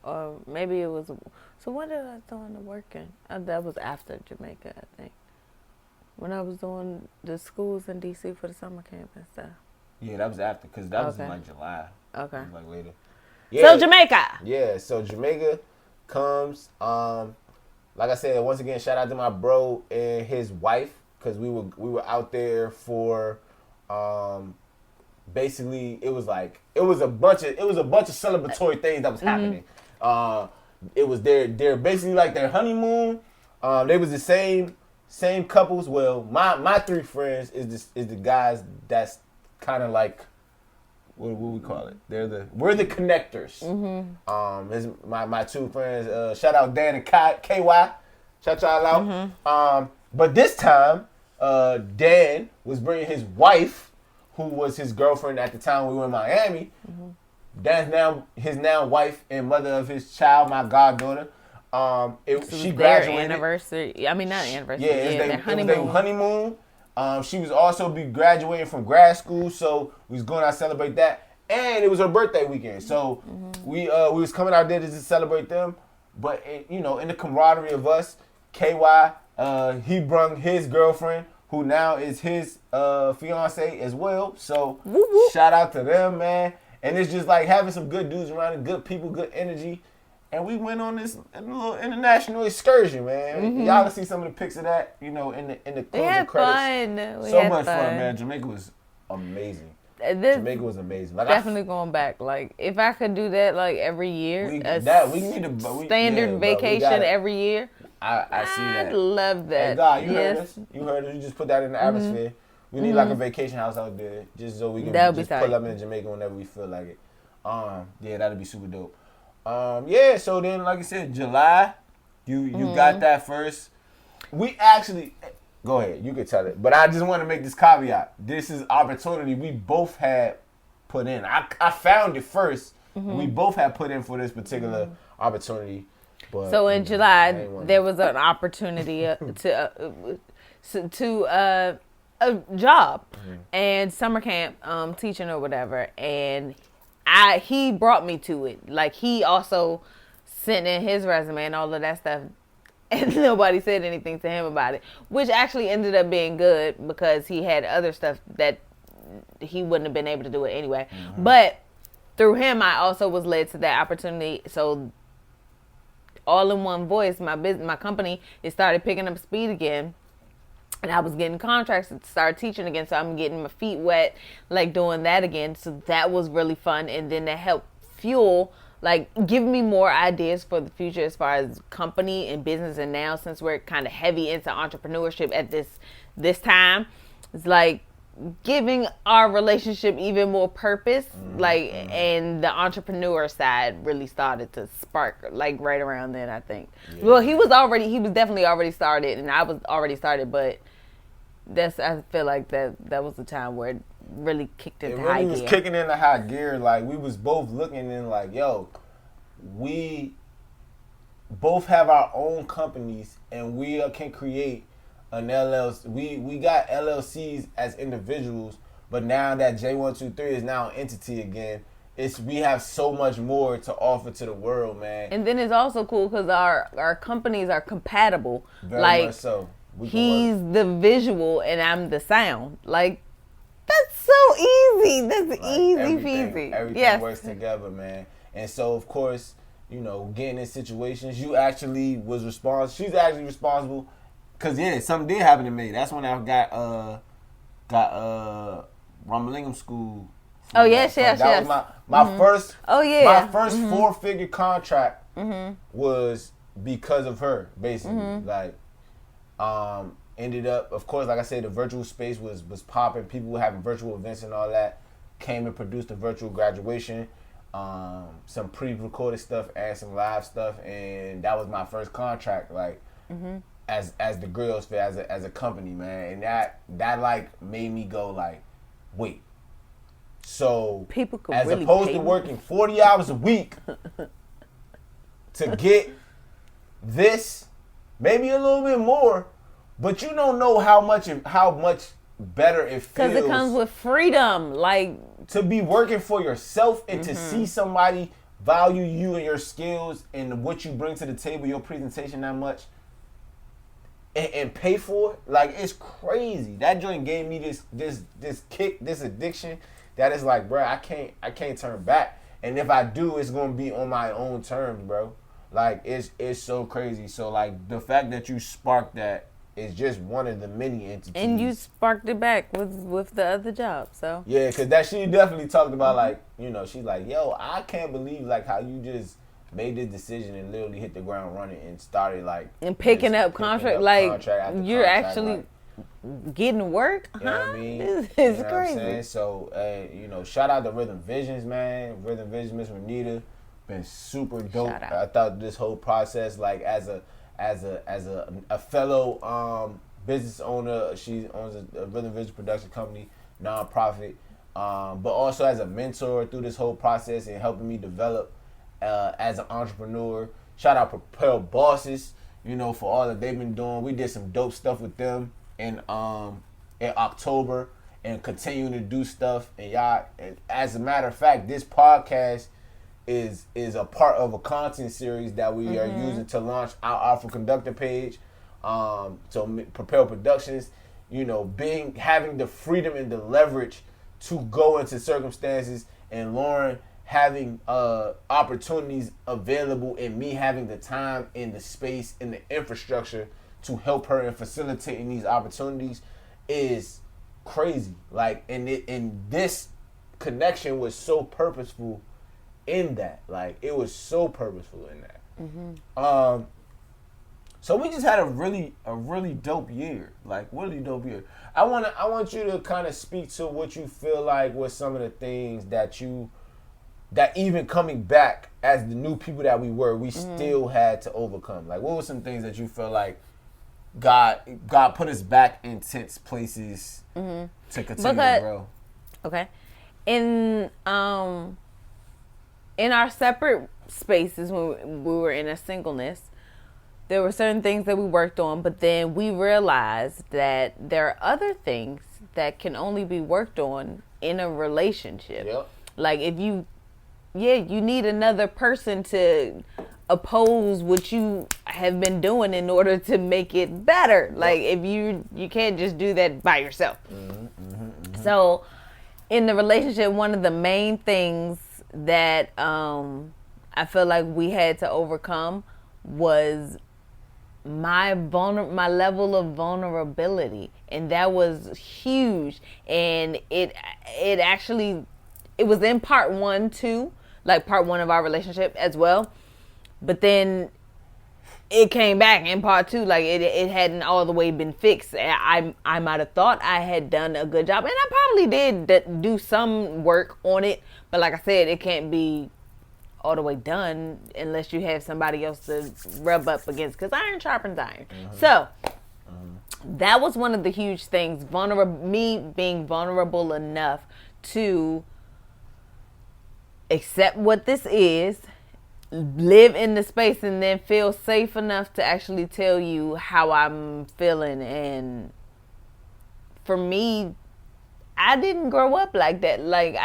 Or maybe it was... So when did I start working? That was after Jamaica, I think. When I was doing the schools in D.C. for the summer camp and stuff. Yeah, that was after, because that was in, like, July. Okay. It was, like, later. Yeah. So Jamaica! Yeah, so Jamaica comes... Like I said, once again, shout out to my bro and his wife, because we were out there for, basically it was a bunch of celebratory things that was happening. It was their basically like their honeymoon. They was the same couples. Well, my 3 friends is the guys that's kind of like, what we call it? We're the connectors. My 2 friends. Shout out Dan and KY. Shout y'all out. But this time, Dan was bringing his wife, who was his girlfriend at the time we were in Miami. Dan's his wife and mother of his child, my goddaughter. She graduated. Their anniversary. I mean, not anniversary. Yeah, their honeymoon. It was their honeymoon. She was also be graduating from grad school, so we was going out to celebrate that. And it was her birthday weekend, so we was coming out there to just celebrate them. But in the camaraderie of us, KY, he brung his girlfriend, who now is his fiance as well. So shout out to them, man. And it's just like having some good dudes around and good people, good energy. And we went on this little international excursion, man. Y'all can see some of the pics of that, in the closing credits. So much fun, man. Jamaica was amazing. Jamaica was amazing. Like, definitely going back. Like, if I could do that, like, every year, we need a standard vacation every year. I see that. I'd love that. Hey, God, you heard us. You heard us. You just put that in the atmosphere. We need like a vacation house out there, just so we can just pull up in Jamaica whenever we feel like it. Yeah, that'd be super dope. Yeah. So then, like I said, July, you got that first. We actually, Go ahead. You can tell it. But I just want to make this caveat. This is opportunity we both had put in. I found it first. Mm-hmm. We both had put in for this particular opportunity. But, so in July, there was an opportunity to a job and summer camp teaching or whatever, and he brought me to it. Like, he also sent in his resume and all of that stuff, and nobody said anything to him about it, which actually ended up being good because he had other stuff that he wouldn't have been able to do it anyway. Mm-hmm. But through him, I also was led to that opportunity. So all in one voice, my company, it started picking up speed again. And I was getting contracts to start teaching again. So I'm getting my feet wet, like doing that again. So that was really fun. And then that helped fuel, like, give me more ideas for the future as far as company and business. And now, since we're kind of heavy into entrepreneurship at this time, it's like giving our relationship even more purpose. Like, and the entrepreneur side really started to spark, like, right around then, I think. Yeah. Well, he was definitely already started, and I was already started, but I feel like that was the time where it really kicked into high gear. It was kicking into high gear. Like, we was both looking in like, yo, we both have our own companies, and we can create an LLC. We got LLCs as individuals, but now that J123 is now an entity again, we have so much more to offer to the world, man. And then it's also cool because our companies are compatible. Very much so. He's the visual and I'm the sound. Like, that's so easy. That's like easy peasy. Everything works together, man. And so, of course, you know, getting in situations, she's actually responsible. Cause something did happen to me. That's when I got Ramalingam School. Oh yes. That was my first. Oh yeah. My first 4-figure contract was because of her, basically. Like, ended up, of course, like I said, the virtual space was popping. People were having virtual events and all that. Came and produced a virtual graduation, some pre-recorded stuff and some live stuff, and that was my first contract. Like. As the Grills Fair, as a company, man, and that like made me go like, wait, so people could as really opposed to working 40 hours a week to get this, maybe a little bit more, but you don't know how much better it feels. Because it comes with freedom, like to be working for yourself and to see somebody value you and your skills and what you bring to the table, your presentation that much. And pay for it, like, it's crazy. That joint gave me this kick, this addiction that is like, bro, I can't turn back. And if I do, it's gonna be on my own terms, bro. Like, it's so crazy. So like the fact that you sparked that is just one of the many entities. And you sparked it back with the other job. So yeah, because that she definitely talked about like, you know, she's like, yo, I can't believe like how you just made this decision and literally hit the ground running and started like and picking up contract like you're actually like, getting work. You know what I mean? It's you know crazy. So you know, shout out to Rhythm Visions, man. Rhythm Visions, Miss Renita, been super dope. I thought this whole process, like as a fellow business owner, she owns a Rhythm Visions production company, nonprofit, but also as a mentor through this whole process and helping me develop. As an entrepreneur, shout out Propel Bosses, you know, for all that they've been doing. We did some dope stuff with them in October and continuing to do stuff. And y'all, as a matter of fact, this podcast is a part of a content series that we are using to launch our Alpha Conductor page. So Propel Productions, you know, having the freedom and the leverage to go into circumstances, and Lauren having opportunities available, and me having the time and the space and the infrastructure to help her in facilitating these opportunities is crazy. Like, and this connection was so purposeful in that. Like, it was so purposeful in that. So we just had a really dope year. Like, really dope year. I want you to kind of speak to what you feel like was some of the things that even coming back as the new people that we were, we still had to overcome. Like, what were some things that you felt like God put us back in tense places to continue to grow. Okay. In our separate spaces when we were in a singleness, there were certain things that we worked on, but then we realized that there are other things that can only be worked on in a relationship. Yep. Like if you need another person to oppose what you have been doing in order to make it better. Like if you can't just do that by yourself. So in the relationship, one of the main things that I feel like we had to overcome was my level of vulnerability, and that was huge. And it was in part 1 too, like part 1 of our relationship as well. But then it came back in part 2, like it hadn't all the way been fixed. I might have thought I had done a good job, and I probably did do some work on it. But like I said, it can't be all the way done unless you have somebody else to rub up against, because iron sharpens iron. So that was one of the huge things, me being vulnerable enough to accept what this is, live in the space, and then feel safe enough to actually tell you how I'm feeling. And for me, I didn't grow up like that. Like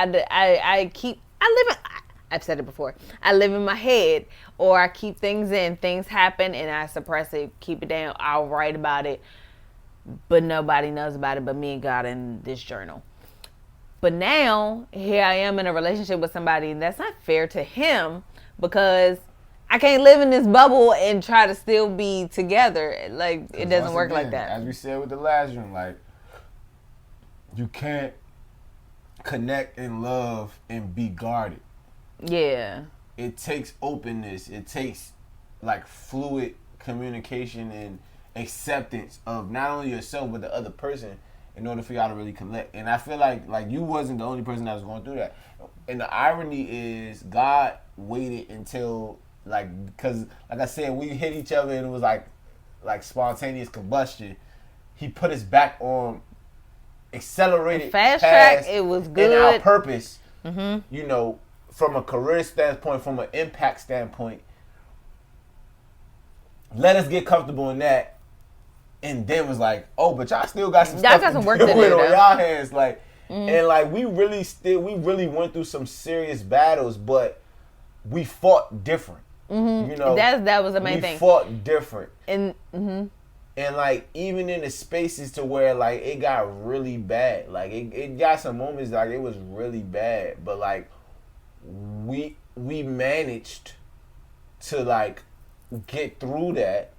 I've said it before. I live in my head, or I keep things in. Things happen and I suppress it, keep it down. I'll write about it, but nobody knows about it but me and God in this journal. But now, here I am in a relationship with somebody, and that's not fair to him, because I can't live in this bubble and try to still be together. Like, it doesn't work like that. As we said with the last one, like, you can't connect and love and be guarded. Yeah. It takes openness. It takes like fluid communication and acceptance of not only yourself but the other person in order for y'all to really connect. And I feel like you wasn't the only person that was going through that. And the irony is God waited until because like I said, we hit each other and it was like spontaneous combustion. He put us back on accelerated fast track. It was good. And our purpose, you know, from a career standpoint, from an impact standpoint, let us get comfortable in that, and then was like, oh, but y'all still got some stuff to work deal with on though. y'all hands, like, and like we really went through some serious battles, but we fought different. You know, that was the main thing. We fought different, and like even in the spaces to where like it got really bad, like it got some moments like it was really bad, but like. We managed to like get through that,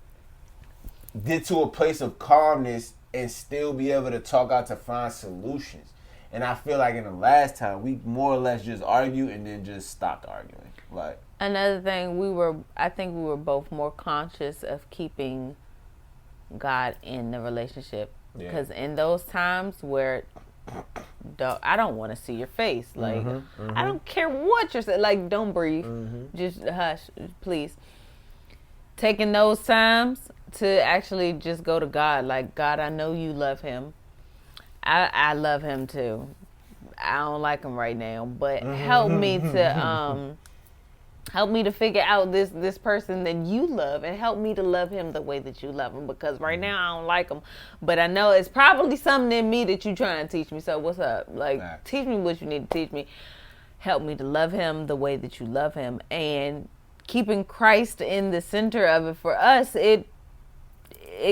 get to a place of calmness, and still be able to talk out to find solutions. And I feel like in the last time we more or less just argued and then just stopped arguing. Like another thing, I think we were both more conscious of keeping God in the relationship, because in those times where I don't want to see your face. Like, I don't care what you're saying. Like, don't breathe. Just hush, please. Taking those times to actually just go to God. Like, God, I know you love him. I love him too. I don't like him right now, but help me to figure out this person that you love, and help me to love him the way that you love him, because right now I don't like him, but I know it's probably something in me that you're trying to teach me. So what's up? Like, teach me what you need to teach me. Help me to love him the way that you love him. And keeping Christ in the center of it for us, it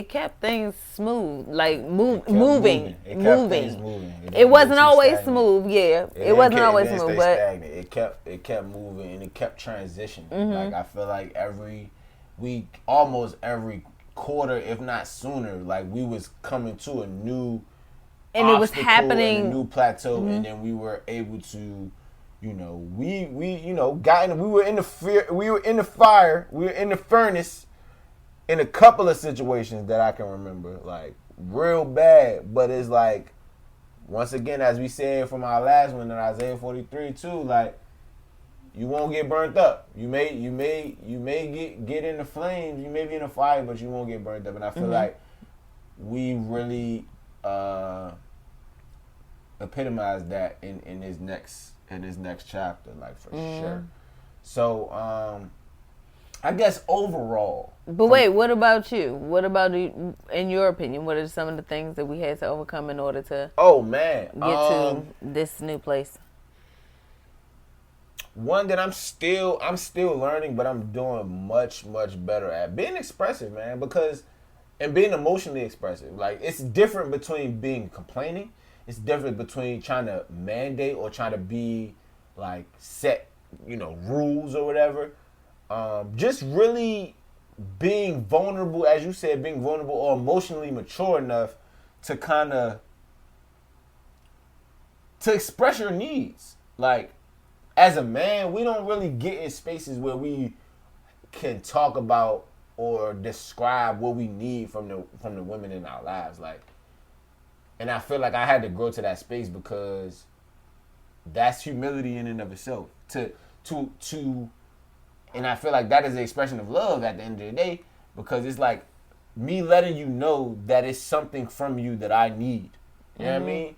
kept things smooth, like moving. It wasn't always smooth, it wasn't always smooth, but it kept moving, and it kept transitioning. Like I feel like every week, almost every quarter, if not sooner, like we was coming to a new and it was happening, a new plateau, and then we were able to, you know, we we were in the fire, we were in the furnace. In a couple of situations that I can remember, like real bad, but it's like, once again, as we said from our last one in Isaiah 43 too, like you won't get burnt up. You may get in the flames, you may be in the fire, but you won't get burnt up. And I feel like we really epitomized that in his next chapter, like for sure. So I guess overall. But wait, what about you? What about you, in your opinion? What are some of the things that we had to overcome in order to get to this new place? One that I'm still learning, but I'm doing much better at being expressive, man. And being emotionally expressive. Like, it's different between being complaining. It's different between trying to mandate or trying to be like set, rules or whatever. Just really being vulnerable, as you said, being vulnerable or emotionally mature enough to kind of to express your needs. Like, as a man, we don't really get in spaces where we can talk about or describe what we need from the women in our lives. Like, and I feel like I had to grow to that space because that's humility in and of itself. And I feel like that is the expression of love at the end of the day, because it's like me letting you know that it's something from you that I need. You know what I mean?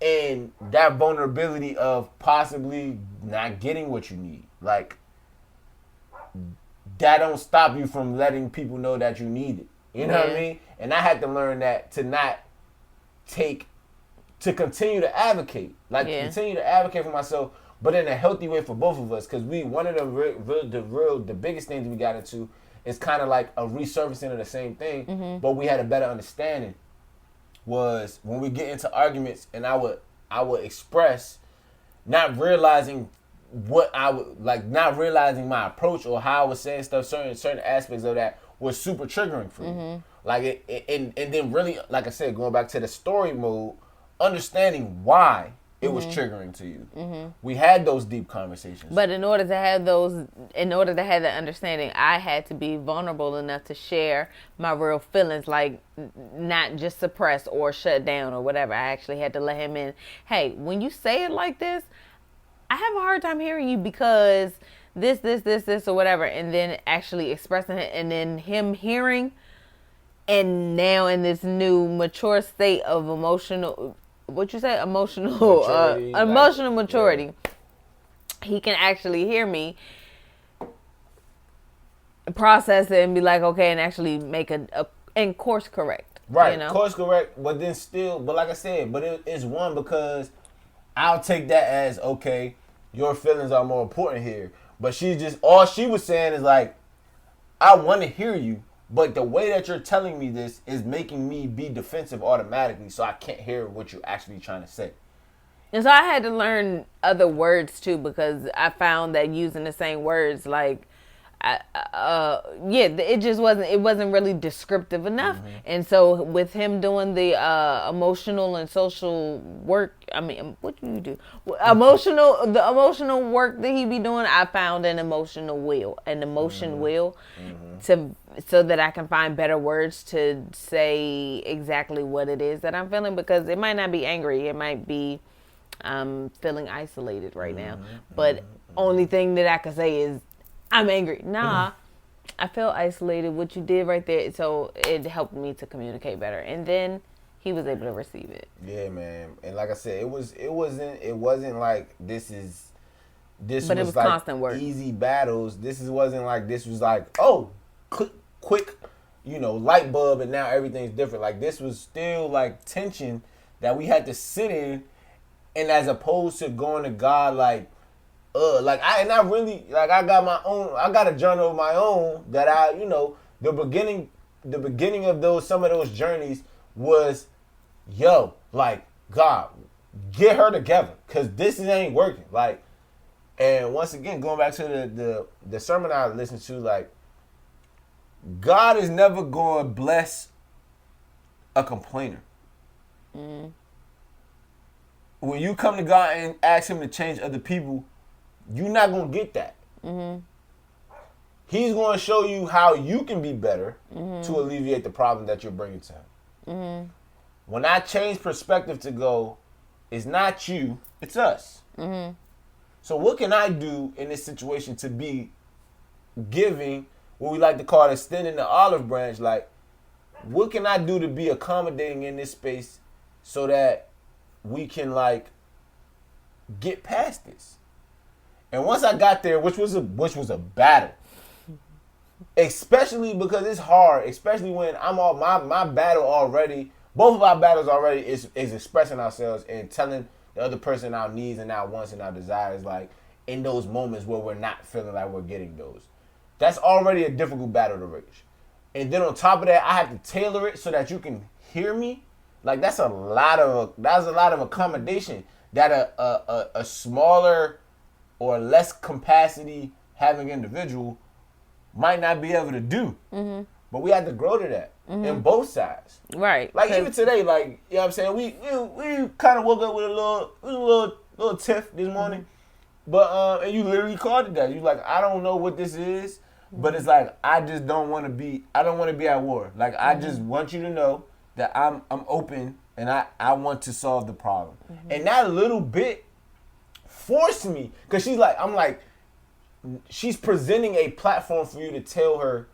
And that vulnerability of possibly not getting what you need. Like, that don't stop you from letting people know that you need it. You know what I mean? And I had to learn that to continue to advocate. Like, continue to advocate for myself, but in a healthy way for both of us. Because one of the biggest things we got into is kind of like a resurfacing of the same thing, but we had a better understanding. Was when we get into arguments and I would express, not realizing not realizing my approach or how I was saying stuff, certain aspects of that was super triggering for me. Like and then really, like I said, going back to the story mode, understanding why it was triggering to you. We had those deep conversations. But in order to have that understanding, I had to be vulnerable enough to share my real feelings, like not just suppress or shut down or whatever. I actually had to let him in. Hey, when you say it like this, I have a hard time hearing you because this, or whatever. And then actually expressing it, and then him hearing, and now in this new mature state of emotional maturity. He can actually hear me, process it, and be like, okay, and actually make and course correct. Right, course correct, but then still, but like I said, it's one, because I'll take that as, okay, your feelings are more important here. But all she was saying is like, I want to hear you, but the way that you're telling me this is making me be defensive automatically, so I can't hear what you're actually trying to say. And so I had to learn other words too, because I found that using the same words, like, it wasn't really descriptive enough. And so with him doing the emotional and social work, I mean, what do you do? The emotional work that he be doing, I found an emotion wheel so that I can find better words to say exactly what it is that I'm feeling, because it might not be angry, it might be feeling isolated right now, but only thing that I can say is I'm angry. Nah, I feel isolated. What you did right there, so it helped me to communicate better, and then he was able to receive it. Yeah, man. And like I said, it wasn't like this was like constant work, easy battles. This wasn't like quick, light bulb, and now everything's different. Like, this was still like tension that we had to sit in, and as opposed to going to God I got a journal of my own that the beginning of some of those journeys was, God, get her together, because this ain't working. Like, and once again, going back to the sermon I listened to, like, God is never going to bless a complainer. When you come to God and ask him to change other people, you're not going to get that. He's going to show you how you can be better to alleviate the problem that you're bringing to him. When I change perspective to go, it's not you, it's us. So what can I do in this situation to be giving, what we like to call extending the olive branch? Like, what can I do to be accommodating in this space so that we can like get past this? And once I got there, which was a battle, especially because it's hard, especially when I'm all my battle already. Both of our battles already is expressing ourselves and telling the other person our needs and our wants and our desires, like in those moments where we're not feeling like we're getting those. That's already a difficult battle to reach. And then on top of that, I have to tailor it so that you can hear me. Like that's a lot of accommodation that a smaller or less capacity having individual might not be able to do. Mm-hmm. But we had to grow to that in both sides. Right. Like even today, like, you know what I'm saying? We kind of woke up with a little tiff this morning. Mm-hmm. But and you literally called it that. You like, I don't know what this is, but it's like I don't want to be at war. Like I just want you to know that I'm open and I want to solve the problem. Mm-hmm. And that little bit forced me, cuz she's presenting a platform for you to tell her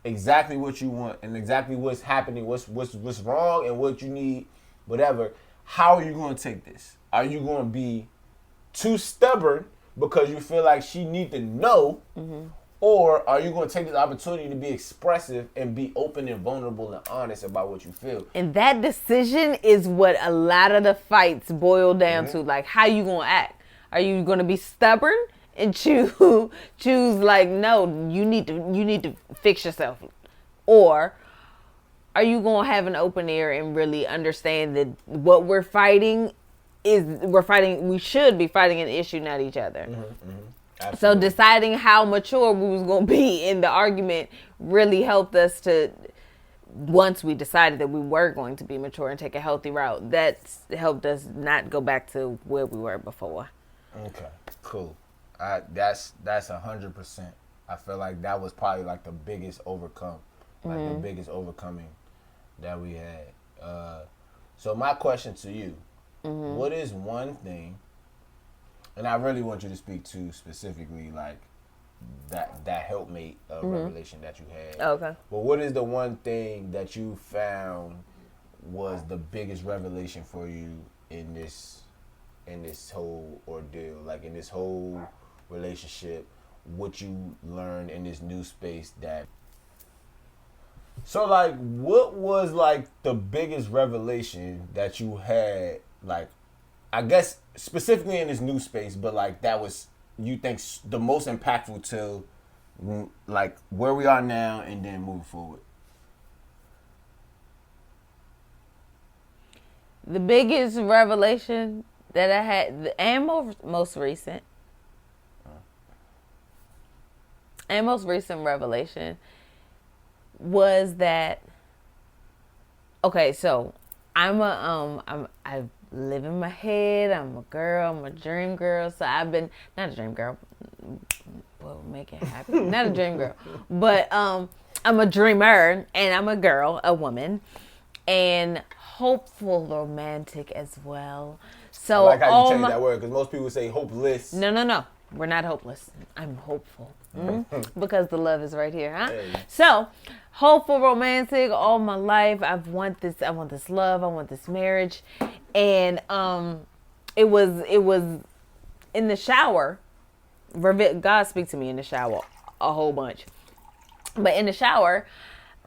exactly what you want and exactly what's happening, what's wrong and what you need, whatever. How are you going to take this? Are you going to be too stubborn because you feel like she need to know, or are you going to take this opportunity to be expressive and be open and vulnerable and honest about what you feel? And that decision is what a lot of the fights boil down to. Like, how you going to act? Are you going to be stubborn and choose like, no, you need to fix yourself? Or are you going to have an open ear and really understand that what we should be fighting an issue, not each other? So deciding how mature we was going to be in the argument really helped us to, once we decided that we were going to be mature and take a healthy route, that's helped us not go back to where we were before. Okay, cool. That's 100%. I feel like that was probably like the biggest overcoming that we had. So my question to you, what is one thing, and I really want you to speak to specifically like that helpmate revelation that you had. Okay. But what is the one thing that you found was the biggest revelation for you in this whole ordeal, like in this whole relationship, what you learned in this new space that... So like, what was like the biggest revelation that you had, like, I guess specifically in this new space, but like that was, you think, the most impactful to like where we are now and then move forward? The biggest revelation that I had, and most recent revelation was that, okay, so I live in my head. I'm a girl. I'm a dream girl. So I've been, not a dream girl, well, make it happen. Not a dream girl, but I'm a dreamer, and I'm a girl, a woman, and hopeful romantic as well. So I like how you change that word, because most people say hopeless. No. We're not hopeless. I'm hopeful. Because the love is right here, huh? Hey. So, hopeful, romantic, all my life. I want this love. I want this marriage. And it was in the shower. God speaks to me in the shower a whole bunch. But in the shower,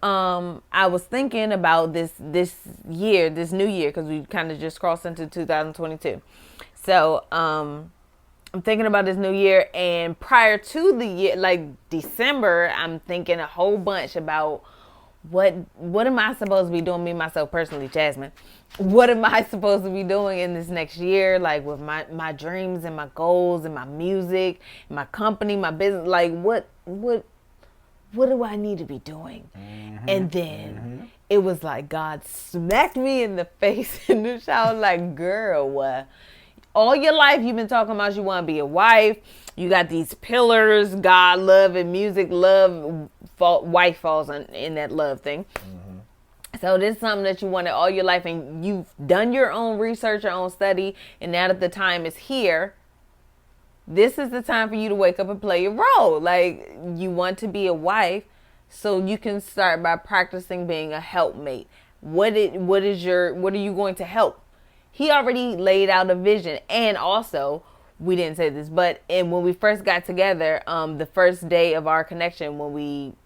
I was thinking about this new year, because we kind of just crossed into 2022. So, I'm thinking about this new year, and prior to the year, like December, I'm thinking a whole bunch about what am I supposed to be doing, me, myself, personally, Jasmine. What am I supposed to be doing in this next year, like with my dreams and my goals and my music, my company, my business, like what do I need to be doing? And then it was like God smacked me in the face in the shower, like, girl, all your life you've been talking about you want to be a wife. You got these pillars, God, love, and music. Love, wife falls in that love thing. So this is something that you wanted all your life, and you've done your own research, your own study, and now that the time is here, this is the time for you to wake up and play your role. Like, you want to be a wife. So you can start by practicing being a helpmate. What are you going to help? He already laid out a vision. And also, we didn't say this, but when we first got together, the first day of our connection, when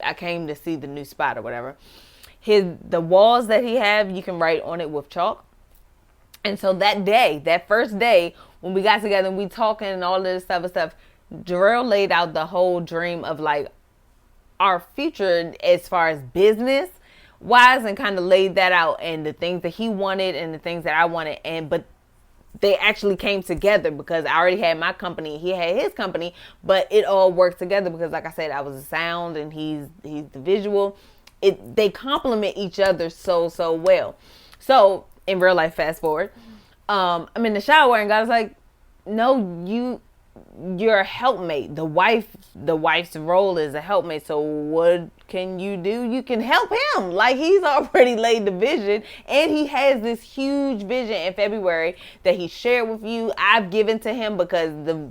I came to see the new spot or whatever, the walls that he have, you can write on it with chalk. And so that first day, when we got together and we talking and all this stuff, Jarrell laid out the whole dream of like our future as far as business wise, and kind of laid that out, and the things that he wanted and the things that I wanted, but they actually came together because I already had my company, he had his company, but it all worked together because, like I said, I was the sound and he's the visual. They complement each other so well. So in real life, fast forward, I'm in the shower and God was like, no, you're a helpmate. The wife's role is a helpmate. So what can you do? You can help him. Like, he's already laid the vision, and he has this huge vision in February that he shared with you. I've given to him because the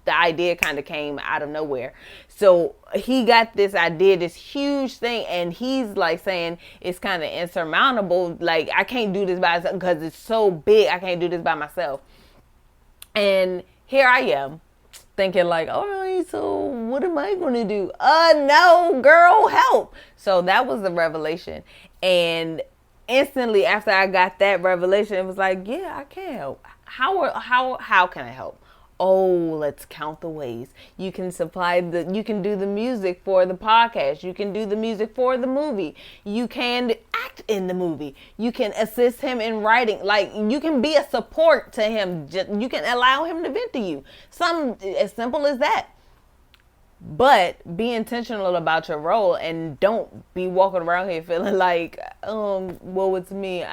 idea kind of came out of nowhere. So he got this idea, this huge thing, and he's like saying it's kind of insurmountable. Like, I can't do this by myself because it's so big. I can't do this by myself. And here I am thinking like, all right, so what am I going to do? No, girl, help. So that was the revelation. And instantly after I got that revelation, it was like, yeah, I can help. How can I help? Oh, let's count the ways. You can you can do the music for the podcast. You can do the music for the movie. You can act in the movie. You can assist him in writing. Like, you can be a support to him. You can allow him to vent to you. Something as simple as that. But be intentional about your role, and don't be walking around here feeling like, well, it's me.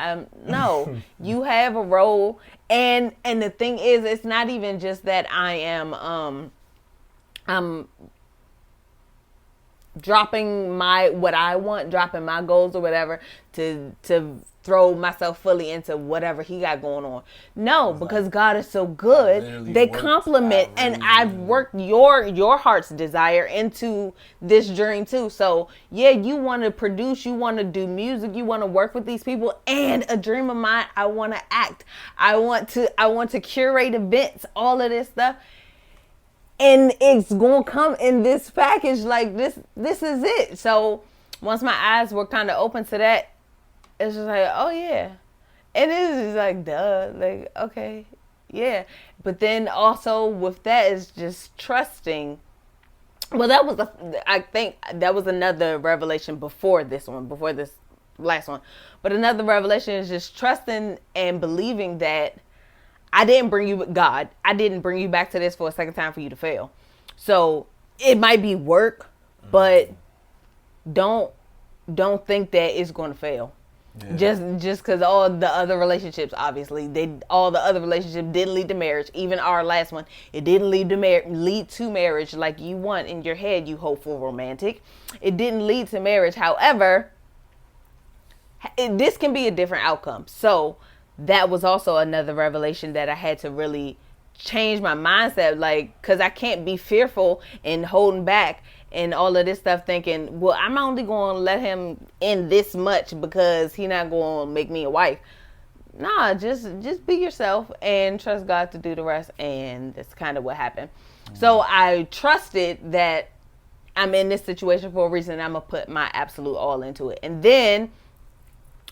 No, you have a role. And the thing is, it's not even just that I'm dropping what I want, dropping my goals or whatever to throw myself fully into whatever he got going on. No, because God is so good. They complement, and I've worked your heart's desire into this dream too. So yeah, you want to produce, you want to do music, you want to work with these people, and a dream of mine, I want to act. I want to curate events, all of this stuff. And it's going to come in this package like this. This is it. So once my eyes were kind of open to that, it's just like, oh yeah. And it's just like, duh. Like, okay, yeah. But then also with that is just trusting. Well, I think that was another revelation before this last one. But another revelation is just trusting and believing that I didn't bring you back to this for a second time for you to fail. So it might be work, but don't think that it's going to fail. Yeah. Just because all the other relationships, obviously, all the other relationships didn't lead to marriage. Even our last one, it didn't lead to marriage like you want in your head, you hopeful romantic. It didn't lead to marriage. However, this can be a different outcome. So that was also another revelation that I had to really change my mindset, like, because I can't be fearful and holding back and all of this stuff thinking, well, I'm only going to let him in this much because he's not going to make me a wife. Nah, just be yourself and trust God to do the rest. And that's kind of what happened. Mm-hmm. So I trusted that I'm in this situation for a reason. I'm going to put my absolute all into it. And then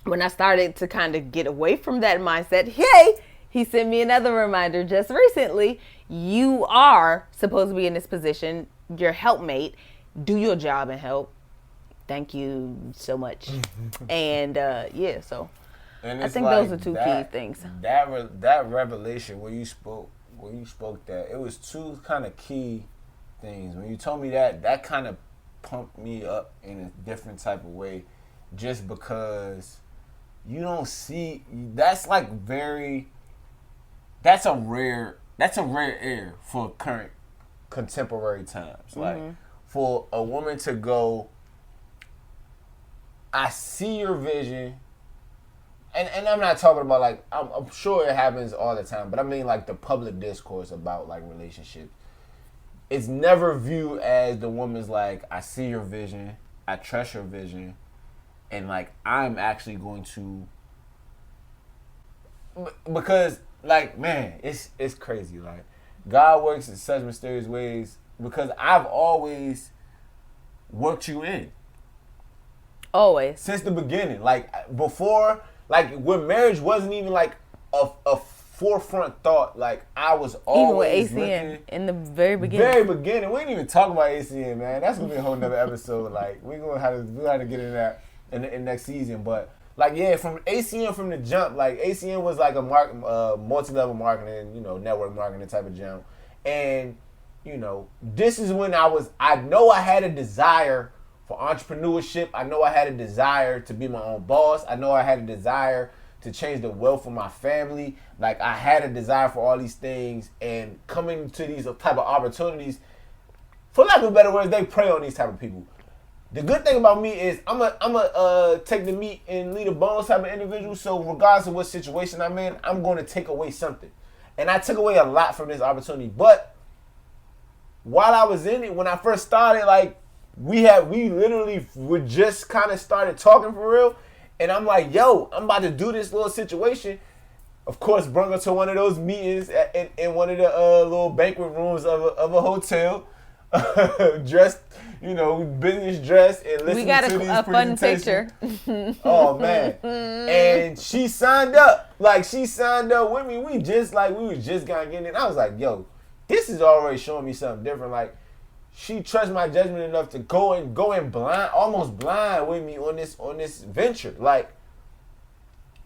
when I started to kind of get away from that mindset, hey, he sent me another reminder just recently. You are supposed to be in this position. Your helpmate. Do your job and help. Thank you so much. And yeah, so I think like those are two key things. That revelation when you spoke that, it was two kind of key things. When you told me that kind of pumped me up in a different type of way, just because you don't see that's a rare air for current contemporary times. Mm-hmm. Like, for a woman to go, I see your vision, and I'm not talking about like, I'm sure it happens all the time, but I mean like the public discourse about like relationships. it's never viewed as the woman's like, I see your vision, I trust your vision, and like I'm actually going to, because like, man, it's crazy. Like, God works in such mysterious ways because I've always worked you in. Always. Since the beginning. Like, before, like, when marriage wasn't even like a forefront thought, like, I was always even with ACN in the very beginning. Very beginning. We didn't even talk about ACN, man. That's gonna be a whole nother episode. Like, we're gonna have to get into that in next season. But like, yeah, from ACN from the jump, like ACN was like a multi-level marketing, network marketing type of jump. And, this is when I know I had a desire for entrepreneurship. I know I had a desire to be my own boss. I know I had a desire to change the wealth of my family. Like, I had a desire for all these things, and coming to these type of opportunities, for lack of better words, they prey on these type of people. The good thing about me is I'm a take the meat and leave the bones type of individual. So regardless of what situation I'm in, I'm going to take away something. And I took away a lot from this opportunity. But while I was in it, when I first started, like, we literally would just kind of started talking for real. And I'm like, yo, I'm about to do this little situation. Of course, brought her to one of those meetings in one of the little banquet rooms of a hotel, dressed, business dress, and listening we got to these a fun picture. Oh man! And she signed up. Like, she signed up with me. We was just kind of getting in. I was like, yo, this is already showing me something different. Like, she trusts my judgment enough to go in blind, almost blind with me on this venture. Like,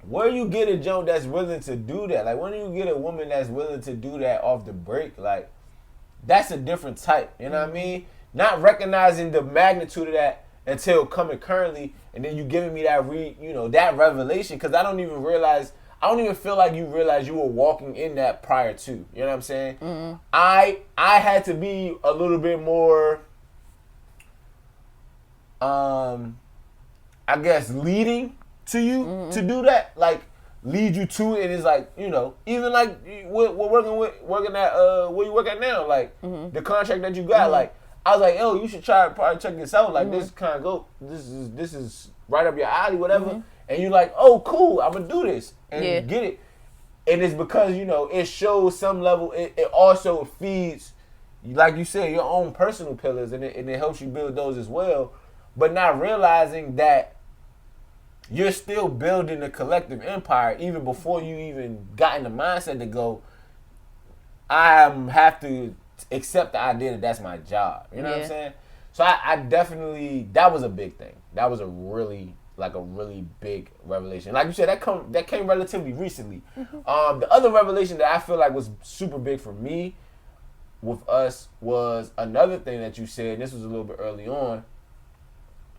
where you get a jump that's willing to do that? Like, when you get a woman that's willing to do that off the break? Like, that's a different type. You know what I mean? Not recognizing the magnitude of that until coming currently, and then you giving me that that revelation, because I don't even feel like you realize you were walking in that prior to. You know what I'm saying? Mm-hmm. I had to be a little bit more, I guess, leading to you to do that. Like, lead you to it. And it's like, even like we're working at where you work at now, like the contract that you got. Like, I was like, yo, you should probably check this out. Like, this kind of this is right up your alley, whatever. And you're like, oh, cool, I'm gonna do this and get it. And it's because, it shows some level. It also feeds, like you said, your own personal pillars, and it helps you build those as well. But not realizing that you're still building a collective empire even before you even got in the mindset to go, I have to accept the idea that that's my job. You know what I'm saying? So I definitely, that was a big thing. That was a really big revelation. Like you said, that came relatively recently. The other revelation that I feel like was super big for me with us was another thing that you said, and this was a little bit early on,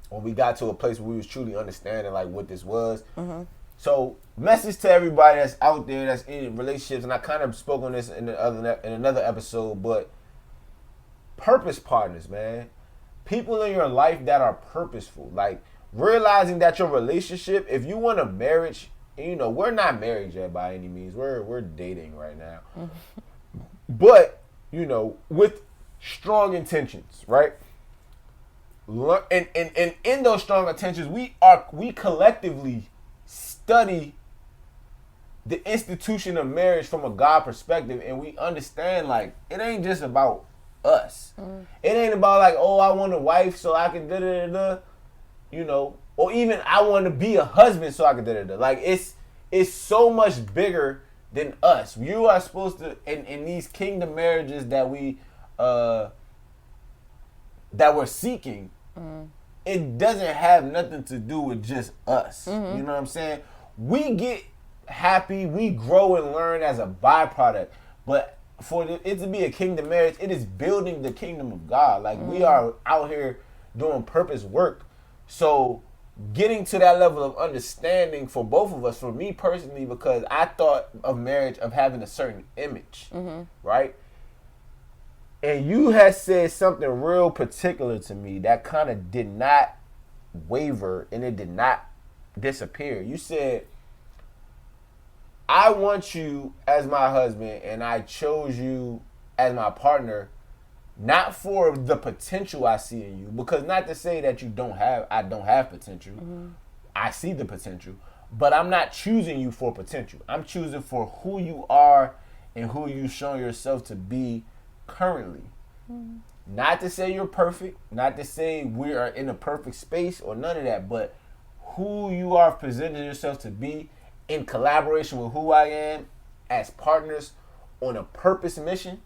when we got to a place where we was truly understanding like what this was. So, message to everybody that's out there that's in relationships, and I kind of spoke on this in another episode, but purpose partners, man. People in your life that are purposeful. Like, realizing that your relationship, if you want a marriage, we're not married yet by any means. We're dating right now. But, with strong intentions, right? And in those strong intentions, we collectively study the institution of marriage from a God perspective, and we understand, like, it ain't just about us. It ain't about like, oh, I want a wife so I can da-da-da-da, or even I want to be a husband so I can da-da-da. Like, it's so much bigger than us. You are supposed to, in these kingdom marriages that we're seeking, it doesn't have nothing to do with just us. You know what I'm saying? We get happy, we grow and learn as a byproduct. But for it to be a kingdom marriage, it is building the kingdom of God. Like, we are out here doing purpose work. So getting to that level of understanding for both of us, for me personally, because I thought of marriage of having a certain image, right? And you had said something real particular to me that kind of did not waver, and it did not disappear. You said, I want you as my husband, and I chose you as my partner, not for the potential I see in you, because not to say that I don't have potential. I see the potential, but I'm not choosing you for potential. I'm choosing for who you are and who you show yourself to be currently. Not to say you're perfect, not to say we are in a perfect space or none of that, but who you are presenting yourself to be in collaboration with who I am as partners on a purpose mission.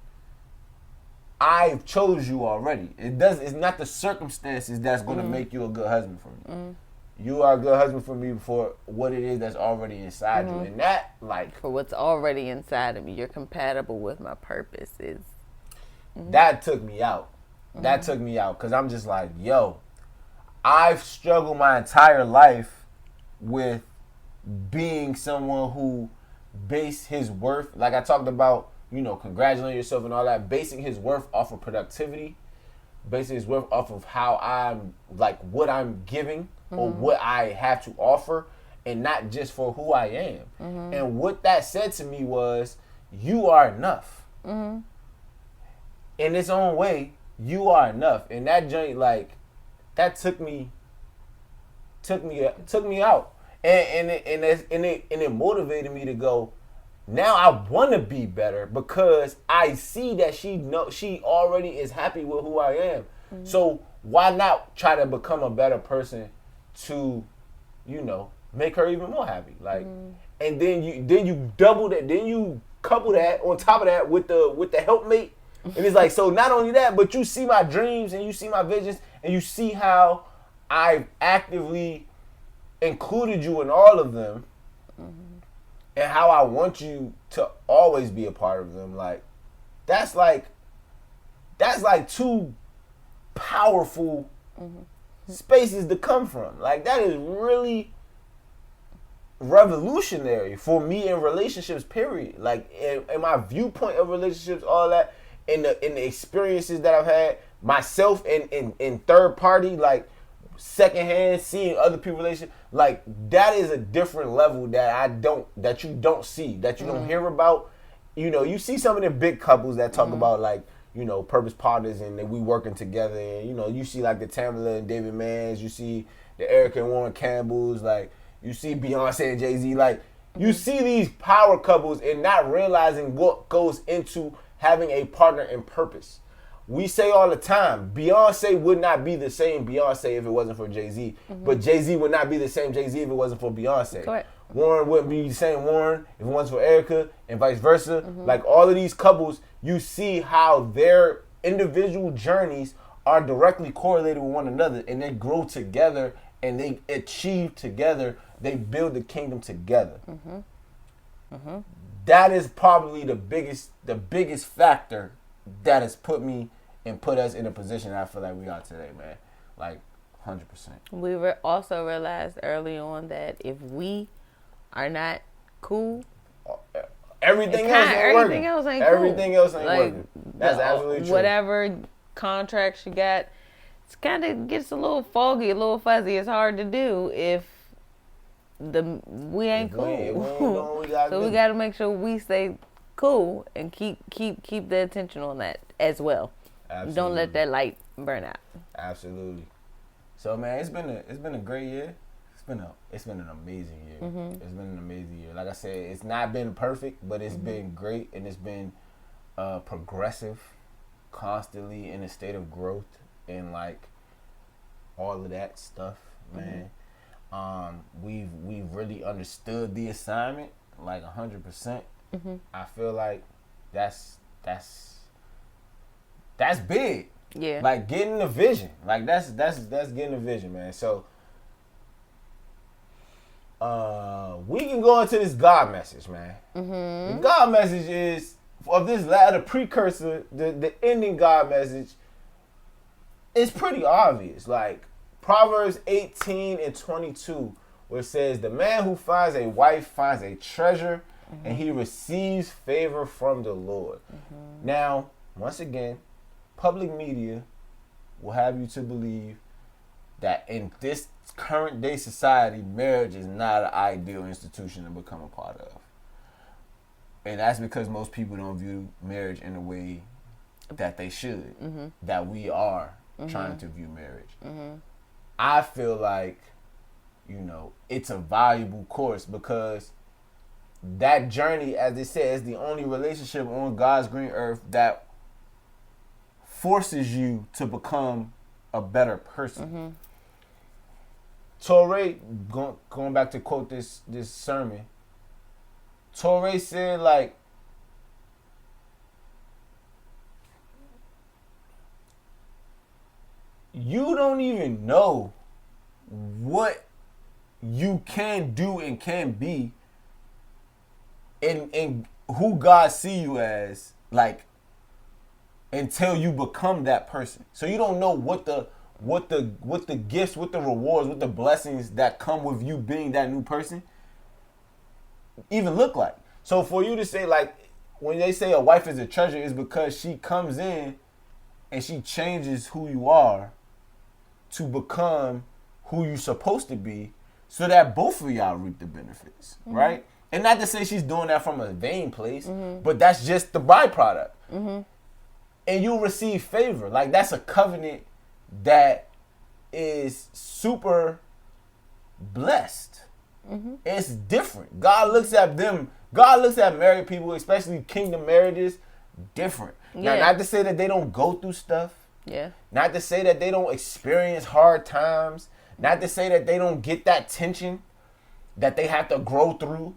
I've chose you already. It's not the circumstances that's going to make you a good husband for me. You are a good husband for me for what it is that's already inside you. And that, like... For what's already inside of me, you're compatible with my purposes. That took me out. That took me out because I'm just like, yo, I've struggled my entire life with being someone who based his worth, like I talked about, congratulating yourself and all that, basing his worth off of productivity, basing his worth off of how I'm, like, what I'm giving or what I have to offer, and not just for who I am. And what that said to me was, you are enough. In its own way, you are enough. And that joint, like, that took me out. And it motivated me to go, now I want to be better because I see that she already is happy with who I am. So why not try to become a better person to, make her even more happy? Like, and then you double that, then you couple that on top of that with the helpmate. And it's like, so not only that, but you see my dreams and you see my visions and you see how I've actively included you in all of them. And how I want you to always be a part of them. Like, that's like two powerful spaces to come from. Like, that is really revolutionary for me in relationships, period. Like, in my viewpoint of relationships, all that, in the experiences that I've had, myself in third party, like, secondhand, seeing other people's relationships, like, that is a different level that you don't see, that you don't hear about. You see some of the big couples that talk about, like, purpose partners and that we working together, and you see like the Tamala and David Manns, you see the Erica and Warren Campbells, like you see Beyonce and Jay-Z, like you see these power couples and not realizing what goes into having a partner in purpose. We say all the time, Beyonce would not be the same Beyonce if it wasn't for Jay-Z. But Jay-Z would not be the same Jay-Z if it wasn't for Beyonce. Correct. Warren wouldn't be the same Warren if it wasn't for Erica, and vice versa. Like, all of these couples, you see how their individual journeys are directly correlated with one another, and they grow together, and they achieve together. They build the kingdom together. That is probably the biggest factor that has put us in a position I feel like we are today, man. Like, 100%. We also realized early on that if we are not cool, everything else ain't working. Everything else ain't working. That's absolutely true. Whatever contracts you got, it kind of gets a little foggy, a little fuzzy. It's hard to do if we ain't cool. So we got to make sure we stay cool and keep the attention on that as well. Absolutely. Don't let that light burn out. Absolutely. So, man, it's been a great year. It's been an amazing year. It's been an amazing year. Like I said, it's not been perfect, but it's been great, and it's been progressive, constantly in a state of growth, and like all of that stuff, man. We've really understood the assignment, like 100%. I feel like that's big. Yeah. Like, getting the vision. Like, that's getting the vision, man. So we can go into this God message, man. The God message is of this the precursor, the ending God message is pretty obvious. Like, Proverbs 18:22, where it says, "The man who finds a wife finds a treasure, and he receives favor from the Lord." Now, once again, public media will have you to believe that in this current day society, marriage is not an ideal institution to become a part of. And that's because most people don't view marriage in the way that they should, that we are trying to view marriage. I feel like, it's a valuable course because that journey, as it says, is the only relationship on God's green earth that forces you to become a better person. Torrey, going back to quote this sermon, Torrey said, like, you don't even know what you can do and can be and who God see you as, like, until you become that person. So you don't know what the gifts, what the rewards, what the blessings that come with you being that new person even look like. So for you to say, like, when they say a wife is a treasure, is because she comes in and she changes who you are to become who you're supposed to be, so that both of y'all reap the benefits, right? And not to say she's doing that from a vain place, but that's just the byproduct. And you'll receive favor. Like, that's a covenant that is super blessed. It's different. God looks at married people, especially kingdom marriages, different. Now, not to say that they don't go through stuff. Not to say that they don't experience hard times. Not to say that they don't get that tension that they have to grow through.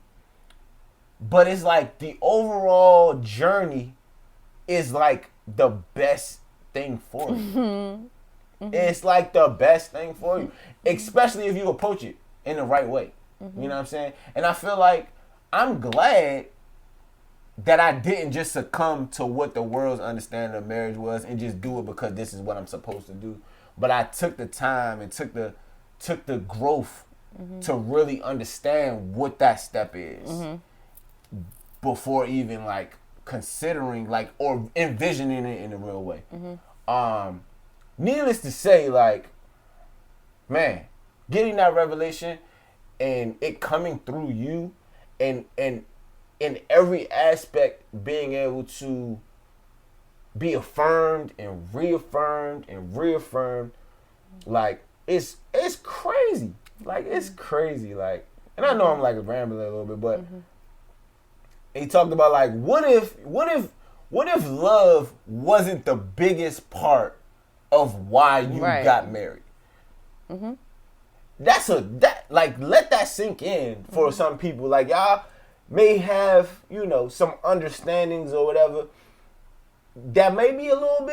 But it's like the overall journey is like the best thing for you. It's like the best thing for you. Especially if you approach it in the right way. You know what I'm saying? And I feel like I'm glad that I didn't just succumb to what the world's understanding of marriage was and just do it because this is what I'm supposed to do. But I took the time and took the growth to really understand what that step is before even like considering like or envisioning it in a real way. Needless to say, like, man, getting that revelation and it coming through you and in every aspect being able to be affirmed and reaffirmed, like, it's crazy. Like, it's crazy. Like, and I know I'm like rambling a little bit, but he talked about like, what if love wasn't the biggest part of why you got married? Let that sink in for some people. Like, y'all may have, some understandings or whatever that may be a little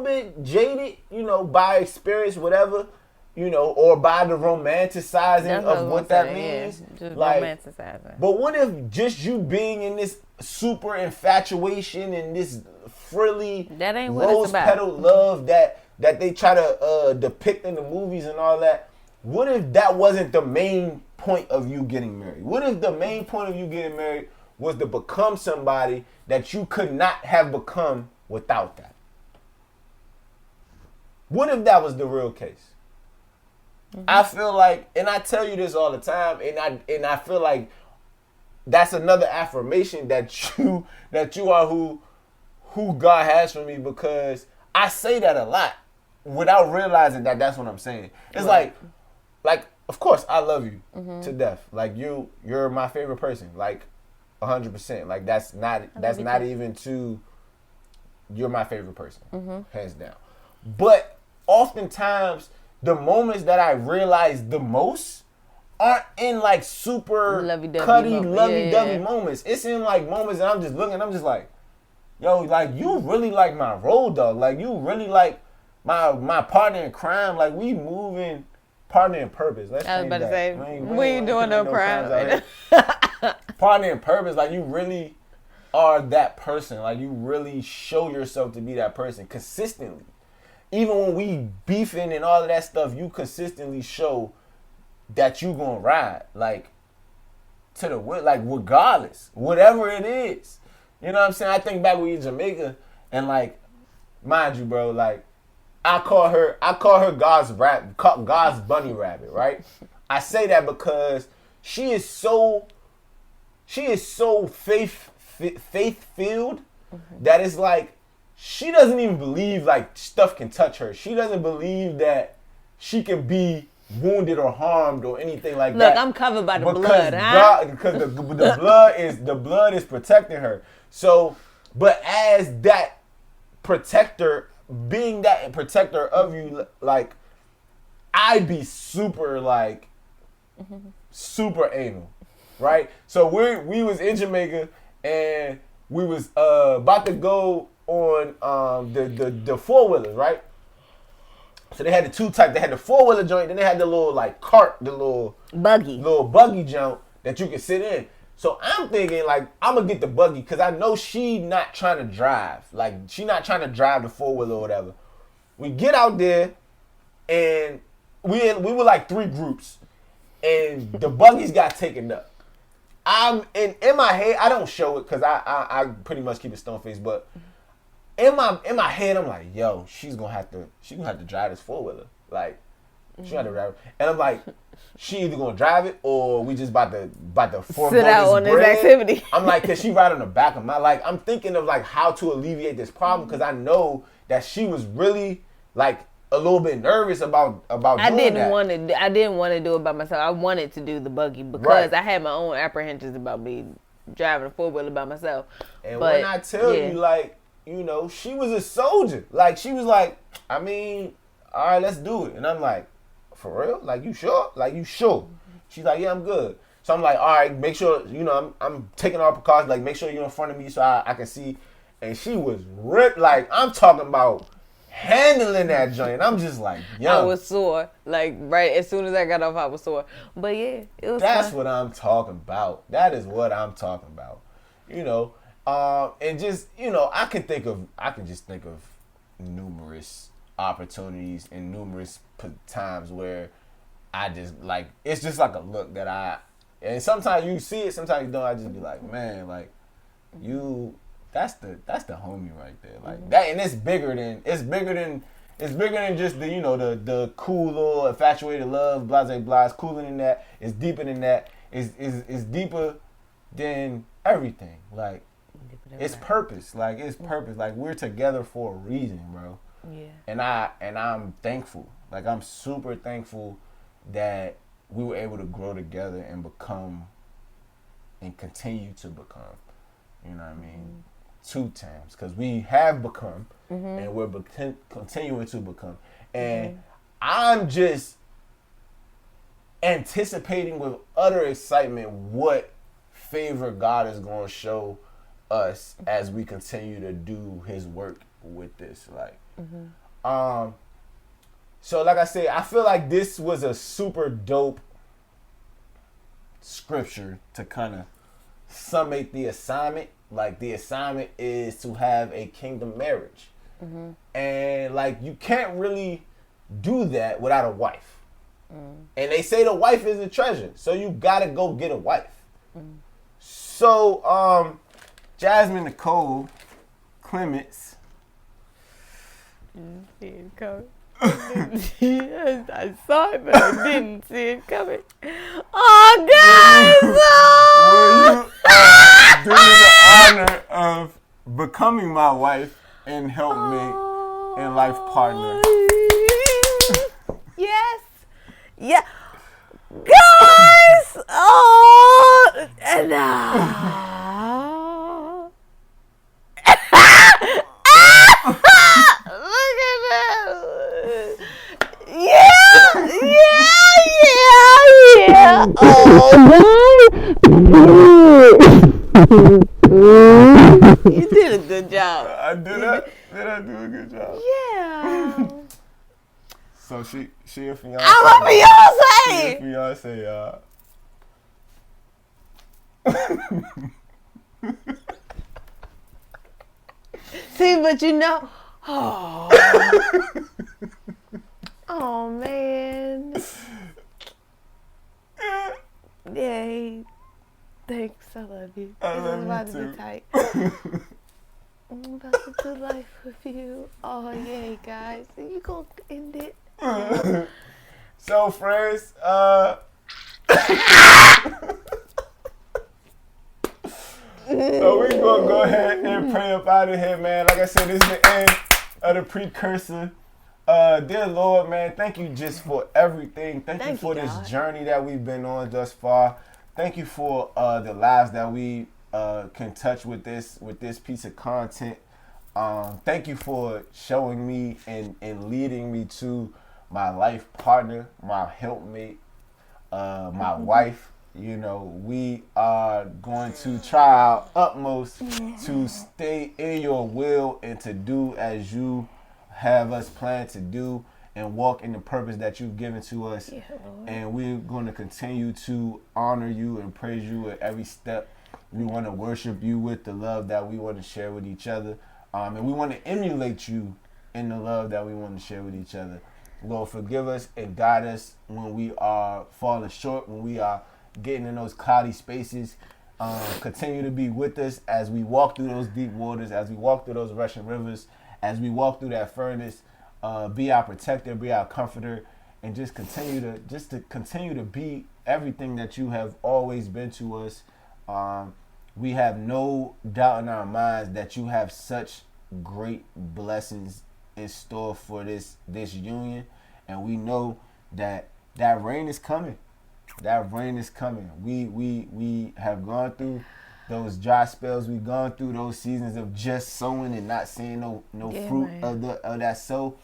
bit jaded, by experience, whatever, or by the romanticizing of what that means. Just like, romanticizing. But what if just you being in this super infatuation and this frilly rose-petaled love that they try to depict in the movies and all that, what if that wasn't the main point of you getting married? What if the main point of you getting married was to become somebody that you could not have become without that? What if that was the real case? I feel like, and I tell you this all the time, and I feel like that's another affirmation that you are who God has for me, because I say that a lot without realizing that that's what I'm saying. It's like, of course, I love you to death. Like, you're my favorite person, like 100%. Like, that's not even to, you're my favorite person, hands down. But oftentimes, the moments that I realize the most aren't in like super lovey-dovey moments. It's in like moments that I'm just looking, I'm just like, yo, like, you really like my road dog. Like, you really like my partner in crime. Like, we moving partner in purpose. Let's I was about to say, we ain't doing no crime. Partner in purpose. Like, you really are that person. Like, you really show yourself to be that person consistently. Even when we beefing and all of that stuff, you consistently show that you gonna ride, like, to the like, regardless, whatever it is. You know what I'm saying? I think back when we in Jamaica, and like, mind you, bro, like, I call her God's bunny rabbit, right? I say that because she is so faith filled that it's like she doesn't even believe like stuff can touch her. She doesn't believe that she can be wounded or harmed or anything like that. Look, I'm covered by the blood, because the blood is protecting her. So, but as that protector, being that protector of you, like, I'd be super anal, right? So we was in Jamaica and we was about to go on the 4-wheelers, right? So they had the two type. They had the 4-wheeler joint, then they had the little like cart, the little buggy jump that you can sit in. So I'm thinking like I'm gonna get the buggy because I know she not trying to drive. Like she not trying to drive the 4-wheeler or whatever. We get out there and we were like 3 groups, and the buggies got taken up. I'm in my head. I don't show it because I pretty much keep a stone face, but. In my head, I'm like, yo, she's gonna have to drive this 4-wheeler. Like, she had to drive it. And I'm like, she either gonna drive it or we just about to sit out on this activity. I'm like, cause she ride on the back of my, like, I'm thinking of like how to alleviate this problem because I know that she was really like a little bit nervous about doing that. I didn't want to do it by myself. I wanted to do the buggy because I had my own apprehensions about me driving a 4-wheeler by myself. And when I tell you, like, you know, she was a soldier. Like, she was like, I mean, all right, let's do it. And I'm like, for real? Like, you sure? Like, you sure? She's like, yeah, I'm good. So I'm like, all right, make sure, you know, I'm taking all precautions. Like, make sure you're in front of me so I can see. And she was ripped. Like, I'm talking about handling that joint. And I'm just like, yo. I was sore. Like, right as soon as I got off, I was sore. But, yeah, it was That's fun. what I'm talking about. That is what I'm talking about. You know. And just, you know, I can just think of numerous opportunities and numerous times where I just like, it's just like a look that and sometimes you see it, sometimes you don't. I just be like, man, like that's the homie right there. Like that, and it's bigger than just the, you know, the cool little infatuated love, blase blah. It's cooler than that. It's deeper than that. It's deeper than everything. Like, it's purpose. Like, it's purpose. Like, we're together for a reason, bro. Yeah. And I'm thankful. Like, I'm super thankful that we were able to grow together and become and continue to become. You know what I mean? 2 times. Because we have become and we're continuing to become. And I'm just anticipating with utter excitement what favor God is going to show us as we continue to do his work with this. Like, so like I said, I feel like this was a super dope scripture to kind of summate the assignment. Like, the assignment is to have a kingdom marriage. And like, you can't really do that without a wife. And they say the wife is a treasure, so you gotta go get a wife. So Jasmine Nicole Clements. Didn't see it coming. I saw it, but I didn't see it coming. Oh, guys! Will you do me the honor of becoming my wife and help me and life partner? Yes. Yeah. Guys! Oh! And look at that. Yeah. Oh, you did a good job. I did that? Did I do a good job? Yeah. So she a fiance. I'm a fiance. She a fiance, y'all. See, but you know, oh man. Yay. Thanks, I love you. I This love is about you to too. be tight. I'm about to do life with you. Oh, yay, guys. You gonna end it? So, friends, So we're going to go ahead and pray up out of here, man. Like I said, this is the end of the Precursor. Dear Lord, man, thank you just for everything. Thank you for this journey that we've been on thus far. Thank you for the lives that we can touch with this piece of content. Thank you for showing me and leading me to my life partner, my helpmate, my wife. You know, we are going to try our utmost to stay in your will and to do as you have us planned to do and walk in the purpose that you've given to us. Yeah, and we're going to continue to honor you and praise you at every step. We want to worship you with the love that we want to share with each other. And we want to emulate you in the love that we want to share with each other. Lord, forgive us and guide us when we are falling short, when we are getting in those cloudy spaces. Continue to be with us as we walk through those deep waters, as we walk through those rushing rivers, as we walk through that furnace. Be our protector, be our comforter, and just continue to be everything that you have always been to us. We have no doubt in our minds that you have such great blessings in store for this union, and we know that rain is coming. That rain is coming. We have gone through those dry spells. We've gone through those seasons of just sowing and not seeing no fruit of that sow.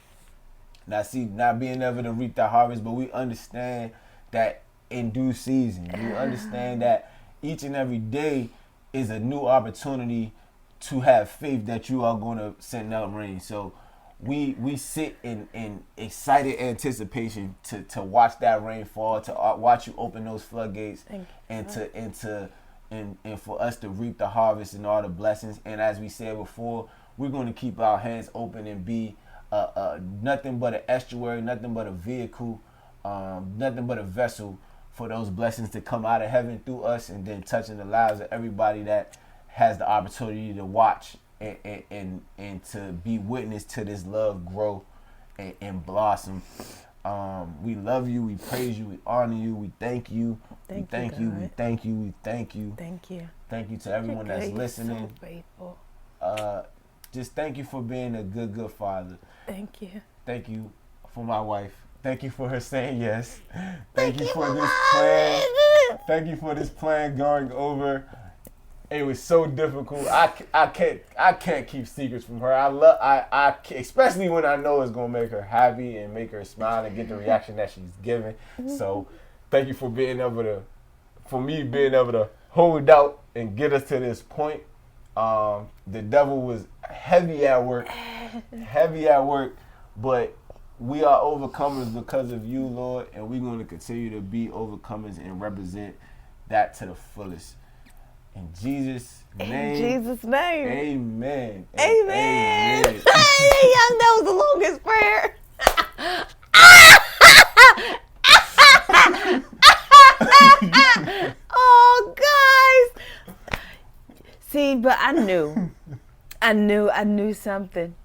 Not being able to reap the harvest, but we understand that in due season. We understand that each and every day is a new opportunity to have faith that you are going to send out rain. So we sit in excited anticipation to watch that rain fall, to watch you open those floodgates, and for us to reap the harvest and all the blessings. And as we said before, we're going to keep our hands open and be nothing but an estuary, nothing but a vehicle, nothing but a vessel for those blessings to come out of heaven through us, and then touching the lives of everybody that has the opportunity to watch and to be witness to this love grow and blossom. We love you, we praise you, we honor you, we thank you. We thank you. Thank you to everyone that's listening. So faithful. Just thank you for being a good father. Thank you. Thank you for my wife. Thank you for her saying yes. Thank you for this plan. Thank you for this plan going over. It was so difficult. I can't keep secrets from her. I especially when I know it's gonna make her happy and make her smile and get the reaction that she's giving. So thank you for me being able to hold out and get us to this point. The devil was heavy at work, but we are overcomers because of you, Lord, and we're going to continue to be overcomers and represent that to the fullest. In Jesus' name. Amen. Amen. Hey, young, that was the longest prayer. Oh, guys. See, but I knew something.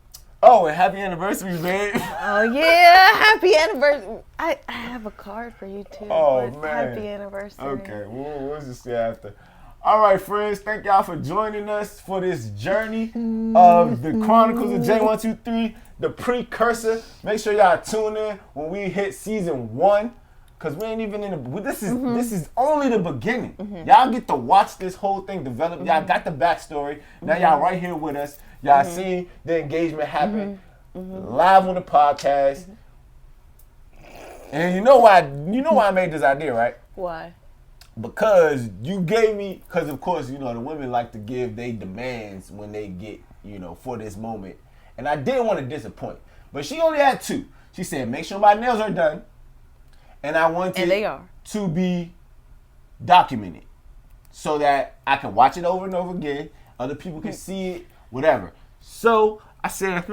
Oh, and happy anniversary, man. Oh, yeah. Happy anniversary. I have a card for you, too. Oh, man. Happy anniversary. Okay, we'll just see after. All right, friends. Thank y'all for joining us for this journey of the Chronicles of J123, the Precursor. Make sure y'all tune in when we hit season 1. Because we ain't even in the... This is only the beginning. Y'all get to watch this whole thing develop. Y'all got the backstory. Now y'all right here with us. Y'all see the engagement happen live on the podcast. And you know why I made this idea, right? Why? Because you gave me... Because, of course, the women like to give their demands when they get, for this moment. And I didn't want to disappoint. But she only had 2. She said, make sure my nails are done. And I want it to be documented so that I can watch it over and over again. Other people can see it, whatever. So I said,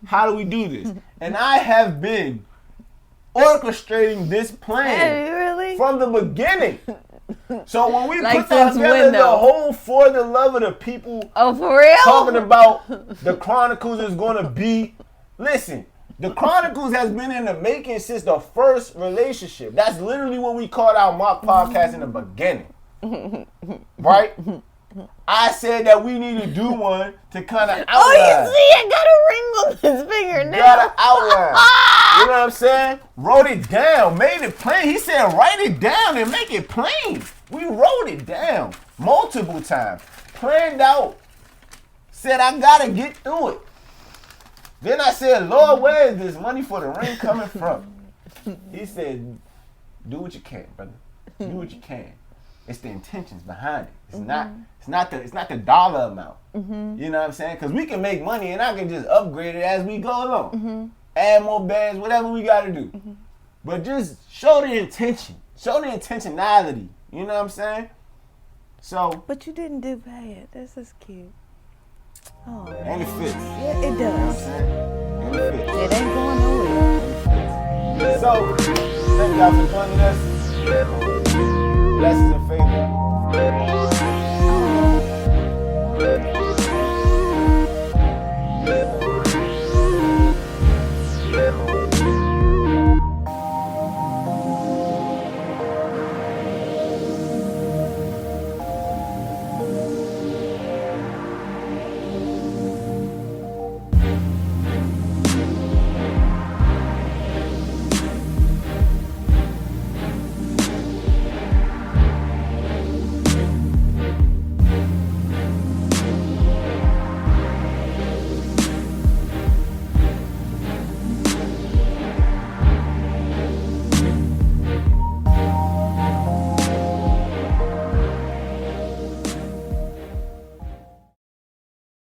how do we do this? And I have been orchestrating this plan from the beginning. So when we put that together, the whole For the Love of the People, for real? Talking about the Chronicles is going to be, listen, the Chronicles has been in the making since the first relationship. That's literally what we called our mock podcast in the beginning. Right? I said that we need to do one to kind of outline. Oh, you see, I got a ring on his finger now. Got to outline. You know what I'm saying? Wrote it down, made it plain. He said write it down and make it plain. We wrote it down multiple times. Planned out. Said I got to get through it. Then I said, Lord, where is this money for the ring coming from? He said, do what you can, brother. Do what you can. It's the intentions behind it. It's not the dollar amount. You know what I'm saying? Because we can make money and I can just upgrade it as we go along. Add more bands, whatever we got to do. But just show the intention. Show the intentionality. You know what I'm saying? So. But you didn't do bad. This is cute. Oh, and it fits. Yeah, it does. You know what I'm saying? And it fits. It ain't going nowhere. So, thank y'all for joining us. Blessings and favor.